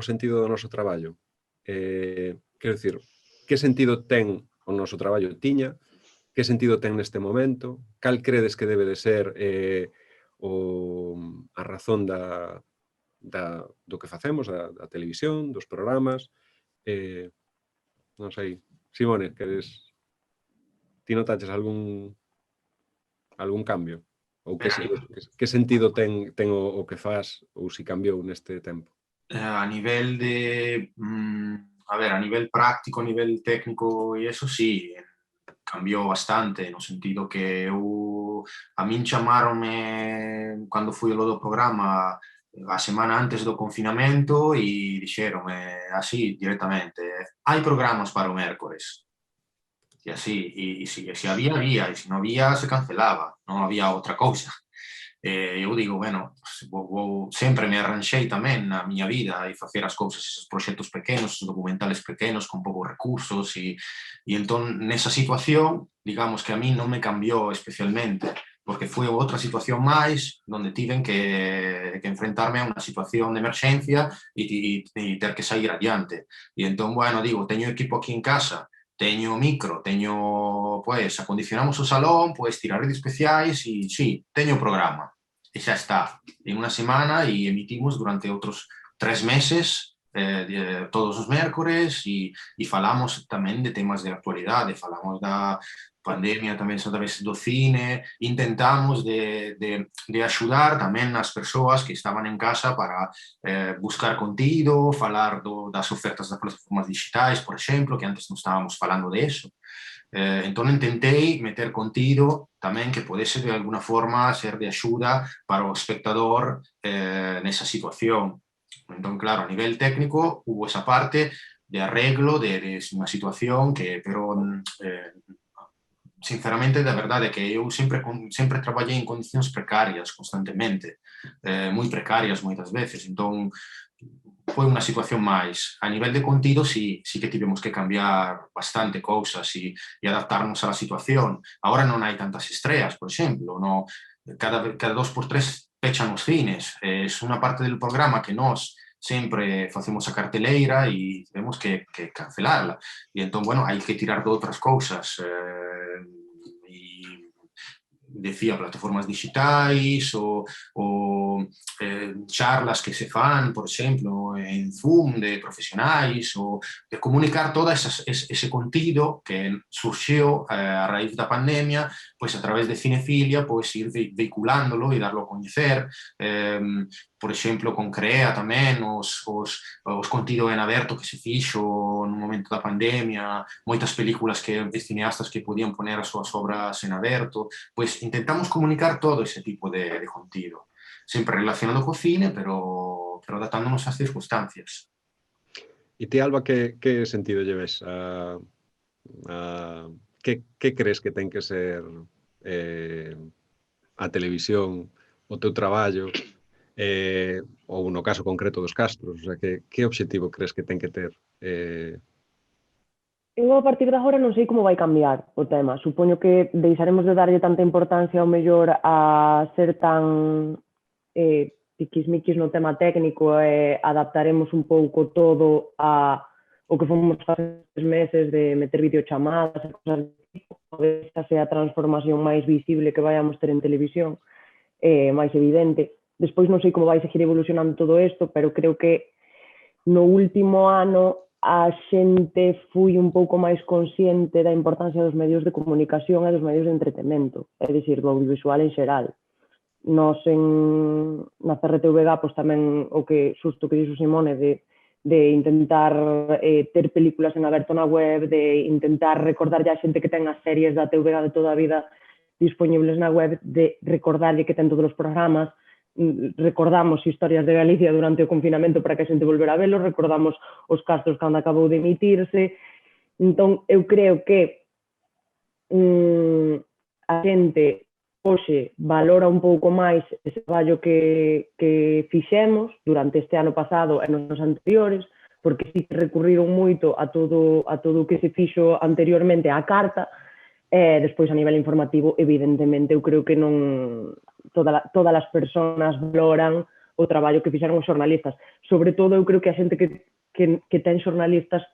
sentido do noso traballo? Quero dicir, que sentido ten o noso traballo tiña? Que sentido ten neste momento? Cal credes que debe de ser a razón do que facemos, da televisión, dos programas? Non sei. Simone, ti notaches algún cambio? Ou que sentido ten o que fas ou se cambiou neste tempo? A nivel a nivel práctico, a nivel técnico e eso sí, cambiou bastante, no sentido que a min chamaronme cando fui lo do programa a semana antes do confinamento e dixeronme así directamente: hai programas para o mércores. E así, e se había, e se non había, se cancelaba, non había outra cousa. Eu digo, bueno, sempre me arranxei tamén na miña vida e facer as cousas, esos proxectos pequenos, esos documentales pequenos, con poucos recursos, e entón, nesa situación, digamos que a mí non me cambiou especialmente, porque foi outra situación máis, onde tiven que enfrentarme a unha situación de emerxencia e ter que sair adiante. E entón, bueno, digo, teño equipo aquí en casa, teño micro, pues, acondicionamos o salón, pues, tirar redes especiais e, sí, teño o programa. E xa está. En unha semana e emitimos durante outros 3 meses, todos os mércores, e falamos tamén de temas de actualidade, falamos da pandemia tamén a través do cine, intentamos de axudar tamén as persoas que estaban en casa para buscar contido, falar das ofertas das plataformas digitais, por exemplo, que antes non estábamos falando de eso. Entón, intentei meter contido tamén que podese de alguna forma ser de axuda para o espectador nesa situación. Entón, claro, a nivel técnico, hubo esa parte de arreglo de unha situación que, pero sinceramente, da verdade é que eu sempre traballei en condicións precarias constantemente, moi precarias moitas veces, entón foi unha situación máis. A nivel de contido, sí que tivemos que cambiar bastante cousas e adaptarnos á situación. Agora non hai tantas estreas, por exemplo, cada 2x3 pechan os cines, é unha parte del programa que nós sempre facemos a carteleira e temos que cancelarla. E entón, bueno, hai que tirar de outras cousas, decía, plataformas digitais ou charlas que se fan, por exemplo, en Zoom de profesionais, ou de comunicar todo ese contido que surxeu a raíz da pandemia, pois a través de Cinefilia, pois ir vehiculándolo e darlo a coñecer, por exemplo, con Crea tamén, os contido en aberto que se fixo no momento da pandemia, moitas películas de cineastas que podían poner as súas obras en aberto, pois intentamos comunicar todo ese tipo de contido, sempre relacionado co cine, pero adaptándonos ás circunstancias. E ti, Alba, que sentido lleves? Que crees que ten que ser a televisión, o teu traballo, ou no caso concreto dos Castros? O sea, que obxectivo crees que ten que ter? Eu a partir de agora non sei como vai cambiar o tema. Supoño que deixaremos de darlle tanta importancia ao mellor a ser tan tiquismiquis no tema técnico e adaptaremos un pouco todo a o que fomos facer meses de meter videochamadas e cosas de tipo. Esta sea a transformación máis visible que vayamos ter en televisión, máis evidente. Despois non sei como vai seguir evolucionando todo isto, pero creo que no último ano a xente foi un pouco máis consciente da importancia dos medios de comunicación e dos medios de entretemento, é dicir, do audiovisual en xeral. Nos na CRTVG, pois tamén o que xusto que dixo Simone de intentar ter películas en aberto na web, de intentar recordarlle a xente que ten as series da TVG de toda a vida disponibles na web, de recordarlle que ten todos os programas. Recordamos historias de Galicia durante o confinamento para que a xente volvera a velo, recordamos os Castros cando acabou de emitirse, Entón, eu creo que a xente hoxe valora un pouco máis ese traballo que fixemos durante este ano pasado e nos anos anteriores, porque sí que recurriron moito a todo o que se fixo anteriormente á carta, e despois a nivel informativo, evidentemente, eu creo que non todas as persoas valoran o traballo que fixeron os xornalistas. Sobre todo, eu creo que a xente que ten xornalistas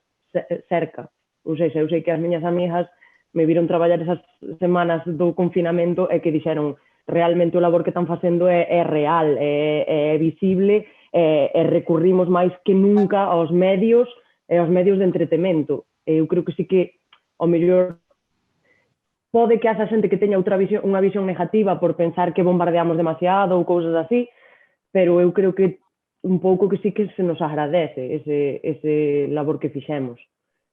cerca. Ou seja, eu sei que as miñas amigas me viron traballar esas semanas do confinamento e que dixeron realmente o labor que están facendo é real, é visible, e recurrimos máis que nunca aos medios e aos medios de entretemento. Eu creo que sí que, ao mellor, pode que haxa xente que teña unha visión negativa por pensar que bombardeamos demasiado ou cousas así, pero eu creo que un pouco que sí que se nos agradece ese labor que fixemos.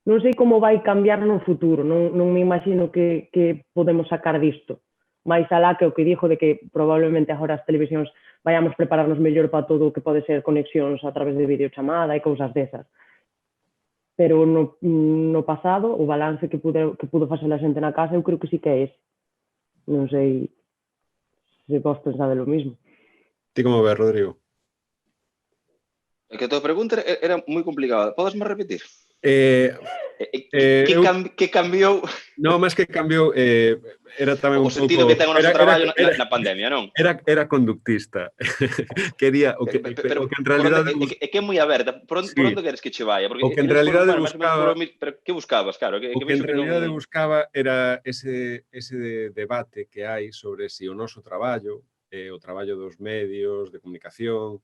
Non sei como vai cambiar no futuro, non me imagino que podemos sacar disto. Mais alá que o que dixo de que probablemente agora as televisións vayamos prepararnos mellor para todo o que pode ser conexións a través de videochamada e cousas desas. Pero no pasado, o balance que pudo facer a xente na casa, eu creo que sí que é ese. Non sei se vos pensade lo mismo. Ti como ves, Rodrigo? É que a tua pregunta era moi complicada. Podesme repetir? Que cambiou? No, máis que cambiou, era tamén un pouco... O sentido que ten o noso traballo na pandemia, non? Era conductista. Quería o que en realidade... É que é moi aberta. Por onde queres que che vaya? O que en realidade buscaba... Pero que buscabas, claro? O que en realidade buscaba era ese debate que hai sobre si o noso traballo, o traballo dos medios de comunicación,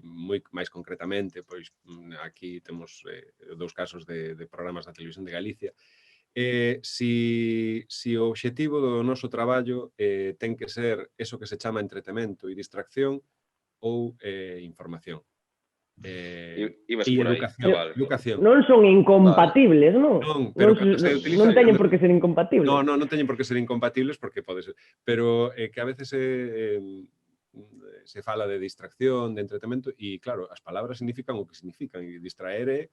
moi máis concretamente, pois aquí temos dous casos de programas da Televisión de Galicia, si o obxectivo do noso traballo ten que ser eso que se chama entretemento e distracción ou información. Ibas por aí. Educación. Non son incompatibles, non? Non, pero non teñen por que ser incompatibles. Non teñen por que ser incompatibles porque pode ser, pero que a veces se fala de distracción, de entretemento, e claro, as palabras significan o que significan, e distraer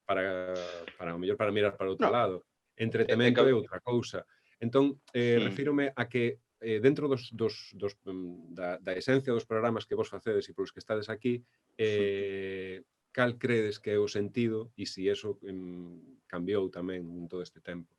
para o mellor para mirar para outro lado. Entretemento é outra cousa. Entón, refírome a que dentro da esencia dos programas que vos facedes e polos que estades aquí, cal credes que é o sentido e se eso cambiou tamén en todo este tempo?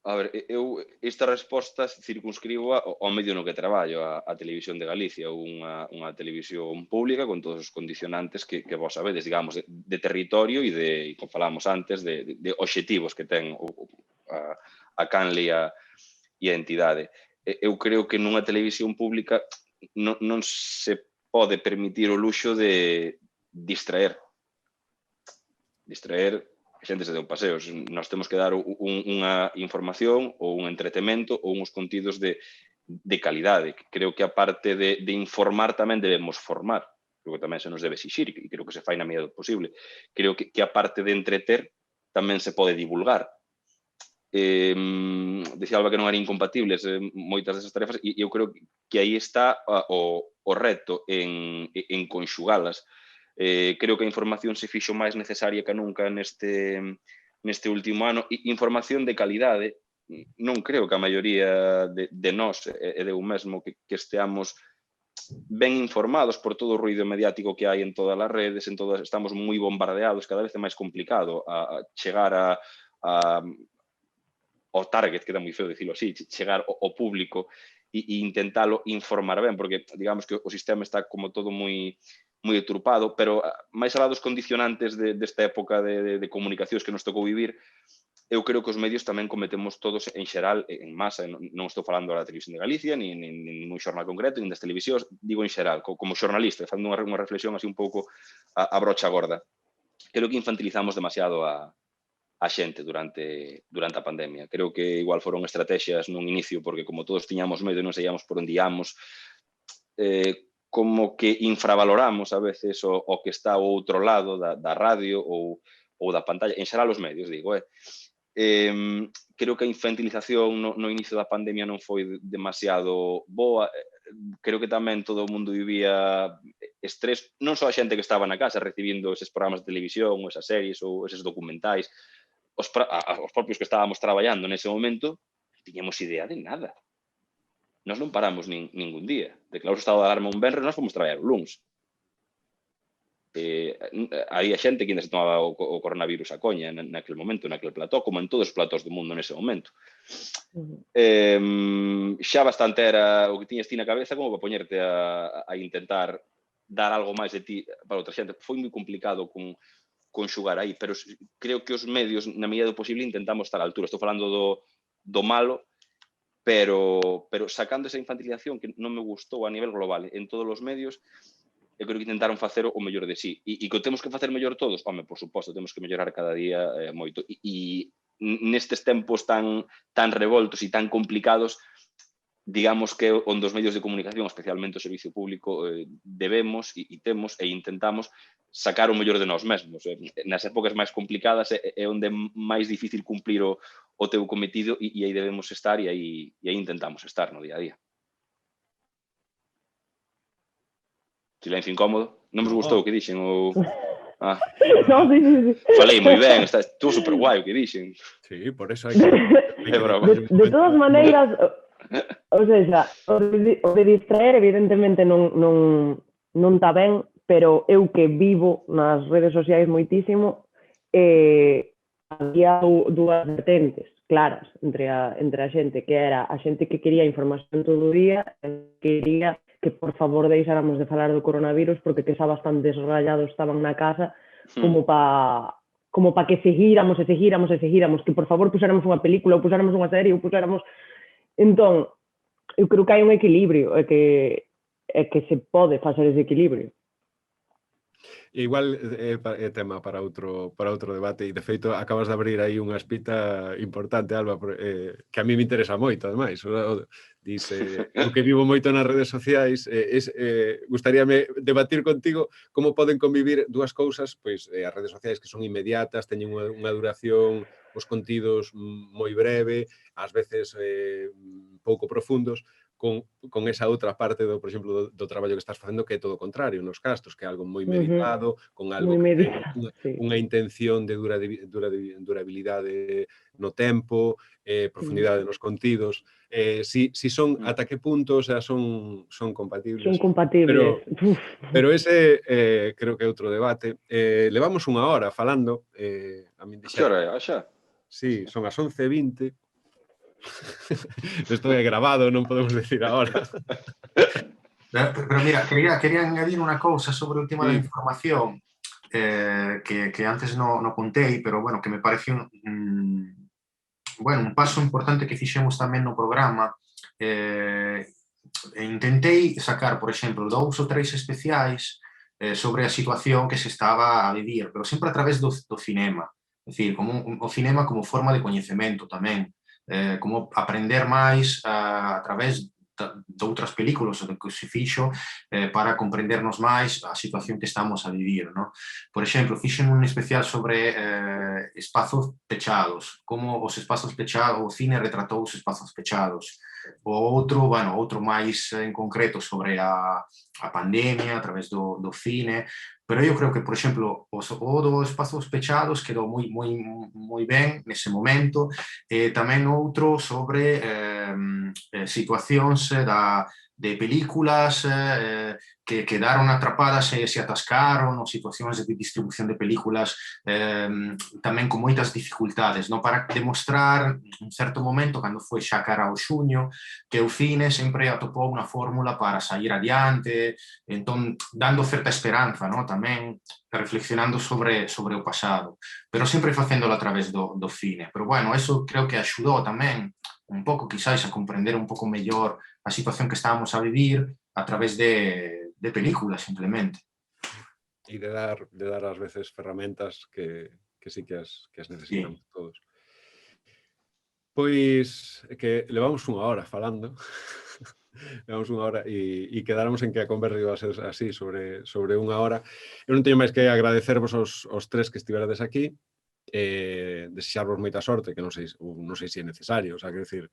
A ver, eu esta resposta circunscribo ao medio no que traballo, a Televisión de Galicia, unha televisión pública con todos os condicionantes que vos sabedes, digamos, de territorio e como falamos antes, de obxectivos que ten a canle e a entidade. Eu creo que nunha televisión pública non se pode permitir o luxo de distraer a xente se deu paseos. Nós temos que dar unha información ou un entretemento ou uns contidos de calidade. Creo que a parte de informar tamén debemos formar. Creo que tamén se nos debe exixir e creo que se fai na medida do posible. Creo que a parte de entreter tamén se pode divulgar. Decía Alba que non eran incompatibles moitas desas tarefas e eu creo que aí está o reto en conxugalas. Creo que a información se fixo máis necesaria que nunca neste último ano. Información de calidade, non creo que a maioría de nós e de eu mesmo que esteamos ben informados por todo o ruído mediático que hai en todas as redes, estamos moi bombardeados, cada vez é máis complicado a chegar ao target, que dá moi feo dicilo así, chegar ao público e intentalo informar ben, porque digamos que o sistema está como todo moi deturpado, pero máis alá dos condicionantes desta época de comunicacións que nos tocou vivir, eu creo que os medios tamén cometemos todos en xeral, en masa, non estou falando da Televisión de Galicia, nin un xornal concreto, nin das televisións, digo en xeral, como xornalista, facendo unha reflexión así un pouco a brocha gorda. Creo que infantilizamos demasiado a xente durante a pandemia. Creo que igual foron estrategias nun inicio, porque como todos tiñamos medo e non sabíamos por onde íamos, como que infravaloramos a veces o que está ao outro lado da radio ou da pantalla, en xeral os medios, digo. Creo que a infantilización no inicio da pandemia non foi demasiado boa. creo que tamén todo o mundo vivía estrés, non só a xente que estaba na casa recibindo eses programas de televisión ou esas series ou eses documentais, os propios que estábamos traballando nese momento, non tiñamos idea de nada. Nós non paramos ningún día. Declarou o estado de alarma un venres, nós fomos traballar o luns. Había xente que ainda se tomaba o coronavirus a coña naquele momento, naquele plató, como en todos os platós do mundo nese momento. Xa bastante era o que tiñas ti na cabeza como para poñerte a intentar dar algo máis de ti para outra xente. Foi moi complicado conxugar aí, pero creo que os medios, na medida do posible, intentamos estar á altura. Estou falando do malo, pero sacando esa infantilización que non me gustou a nivel global en todos os medios, eu creo que intentaron facer o mellor de sí. E que temos que facer mellor todos? Home, por suposto, temos que mellorar cada día moito. E nestes tempos tan revoltos e tan complicados, digamos que onde os medios de comunicación, especialmente o servicio público, debemos e temos e intentamos sacar o mellor de nós mesmos. Nas épocas máis complicadas é onde é máis difícil cumplir o teu cometido e aí debemos estar e aí intentamos estar no día a día. Silencio incómodo. Non vos gustou o que dixen? No, sí. Falei moi ben, estuvo super guai o que dixen. Sí, por eso hai que... De todas maneiras, o sea, o de distraer evidentemente non está ben, pero eu que vivo nas redes sociais moitísimo, había dúas vertentes claras entre a xente que era a xente que quería información todo o día e quería que por favor deixáramos de falar do coronavirus porque que xa bastante desrayados estaban na casa como pa que seguíramos, que por favor puséramos unha película ou puséramos unha serie ou puséramos... Entón, eu creo que hai un equilibrio e que se pode facer ese equilibrio. Igual é tema para outro debate e, de feito, acabas de abrir aí unha espita importante, Alba, que a mí me interesa moito, ademais. Dice, o que vivo moito nas redes sociais, gustaríame debatir contigo como poden convivir dúas cousas, pois as redes sociais que son inmediatas, teñen unha duración, os contidos moi breve, ás veces pouco profundos, con esa outra parte, por exemplo, do traballo que estás facendo, que é todo o contrario, nos castros, que é algo moi meditado, con algo que ten unha intención de durabilidade no tempo, profundidade nos contidos. Si son, ata que punto, o sea, son compatibles. Son compatibles. Pero ese creo que é outro debate. Levamos unha hora falando. Que hora é? Xa? Sí, son as 11:20. Isto é grabado, non podemos decir agora. Pero mira, quería añadir unha cousa sobre o tema da información que antes non contei, pero bueno, que me pareció un paso importante que fixemos tamén no programa. Intentei sacar, por exemplo, 2 ou 3 especiais sobre a situación que se estaba a vivir, pero sempre a través do cinema. É dicir, o cinema como forma de coñecemento tamén. Como aprender máis a través de outras películas do que se fixo para comprendernos máis a situación que estamos a vivir, ¿no? Por exemplo, fixen un especial sobre espazos pechados, como os espazos pechados, o cine retratou os espazos pechados. O outro máis en concreto sobre a pandemia a través do cine. Pero eu creo que, por exemplo, o dos espazos pechados quedou moi ben nese momento. Tamén outro sobre situacións de películas que quedaron atrapadas e se atascaron, ou situacións de distribución de películas tamén con moitas dificultades, non? Para demostrar, en certo momento, cando foi xa cara ao xuño, que o cine sempre atopou unha fórmula para sair adiante, entón, dando certa esperanza, non? Tamén reflexionando sobre o pasado, pero sempre facéndolo a través do cine. Pero, bueno, eso creo que axudou tamén un pouco, quizáis, a comprender un pouco mellor a situación que estábamos a vivir a través de películas, simplemente. E de dar ás veces ferramentas que sí que as necesitamos todos. Pois, que levamos unha hora falando, levamos unha hora e quedáramos en que a conversa iba a ser así, sobre unha hora. Eu non teño máis que agradecervos os tres que estiverades aquí, desexarvos moita sorte, que non sei se é necesario, o sea, quero dicir,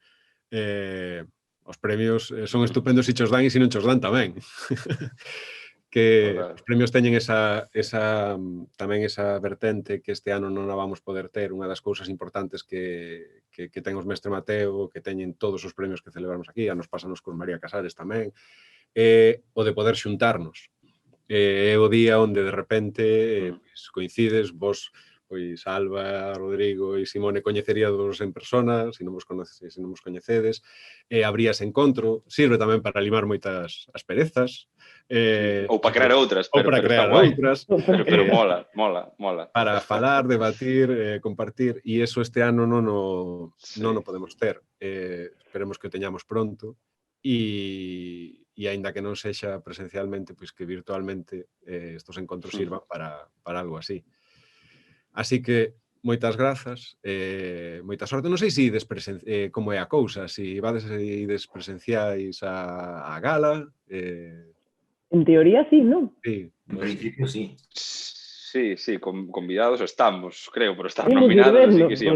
os premios son estupendos se chos dan e se non chos dan tamén. Que os premios teñen tamén esa vertente que este ano non a vamos poder ter. Unha das cousas importantes que ten os Mestre Mateo, que teñen todos os premios que celebramos aquí, a nos pásanos con María Casares tamén, o de poder xuntarnos. É o día onde de repente coincides, vos, pois Alba, Rodrigo e Simone coñeceríados en persona, se non vos coñecedes, habría ese encontro, sirve tamén para limar moitas asperezas, ou para crear outras, pero mola. Para falar, debatir, compartir, e eso este ano non o podemos ter. Esperemos que o teñamos pronto, e aínda que non sexa presencialmente, pois que virtualmente estos encontros sirvan para algo así. Así que, moitas grazas, moita sorte. Non sei se como é a cousa, se ides presenciais a gala. En teoría sí, non? Sí. En principio sí. Sí, convidados estamos, creo, por estar nominados, así que sí,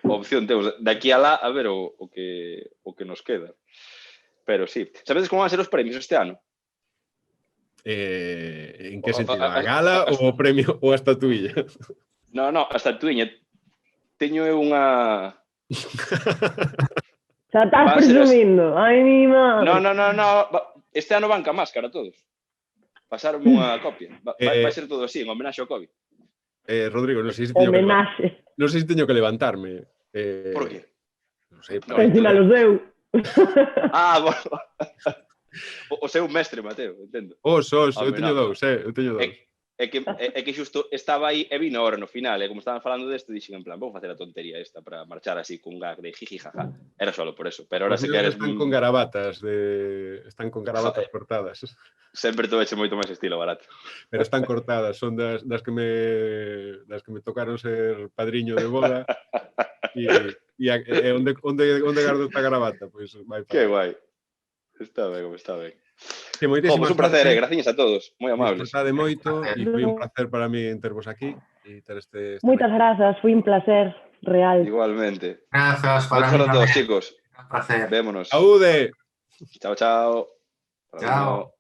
opción temos. De aquí a lá, a ver o que nos queda. Pero sí. Sabedes como van a ser os premios este ano? En que sentido? A gala ou o premio ou a estatuilla? No, a estatuilla. Teño unha... Xa estás presumindo. Ai, mi madre. No. Este ano van ca máscara todos. Pasaron unha copia. Vai ser todo así, en homenaxe ao COVID. Rodrigo, non sei se teño que levantarme. Por qué? Non sei. Encima los deu. Bueno. O seu mestre, Mateo, entendo. Eu teño dous. É que xusto estaba aí e vino ahora no final, como estaban falando desto, dixen en plan, vou facer a tontería esta para marchar así cun gag de jiji jaja. Era solo por eso, pero ahora se queres... Están con garabatas cortadas. Sempre te vexe moito máis estilo barato. Pero están cortadas, son das que me tocaron ser padriño de boda e onde gardo esta garabata? Pois vai para... Que guai. Está ben. Que moitísimas un placer, gracias a todos, moi amables. Disfrutade moito e foi un placer para mí tervos aquí e ter este... Moitas grazas, foi un placer real. Igualmente. Grazas para todos, chicos. Un placer. Vémonos. Saúde. Chao. Chao.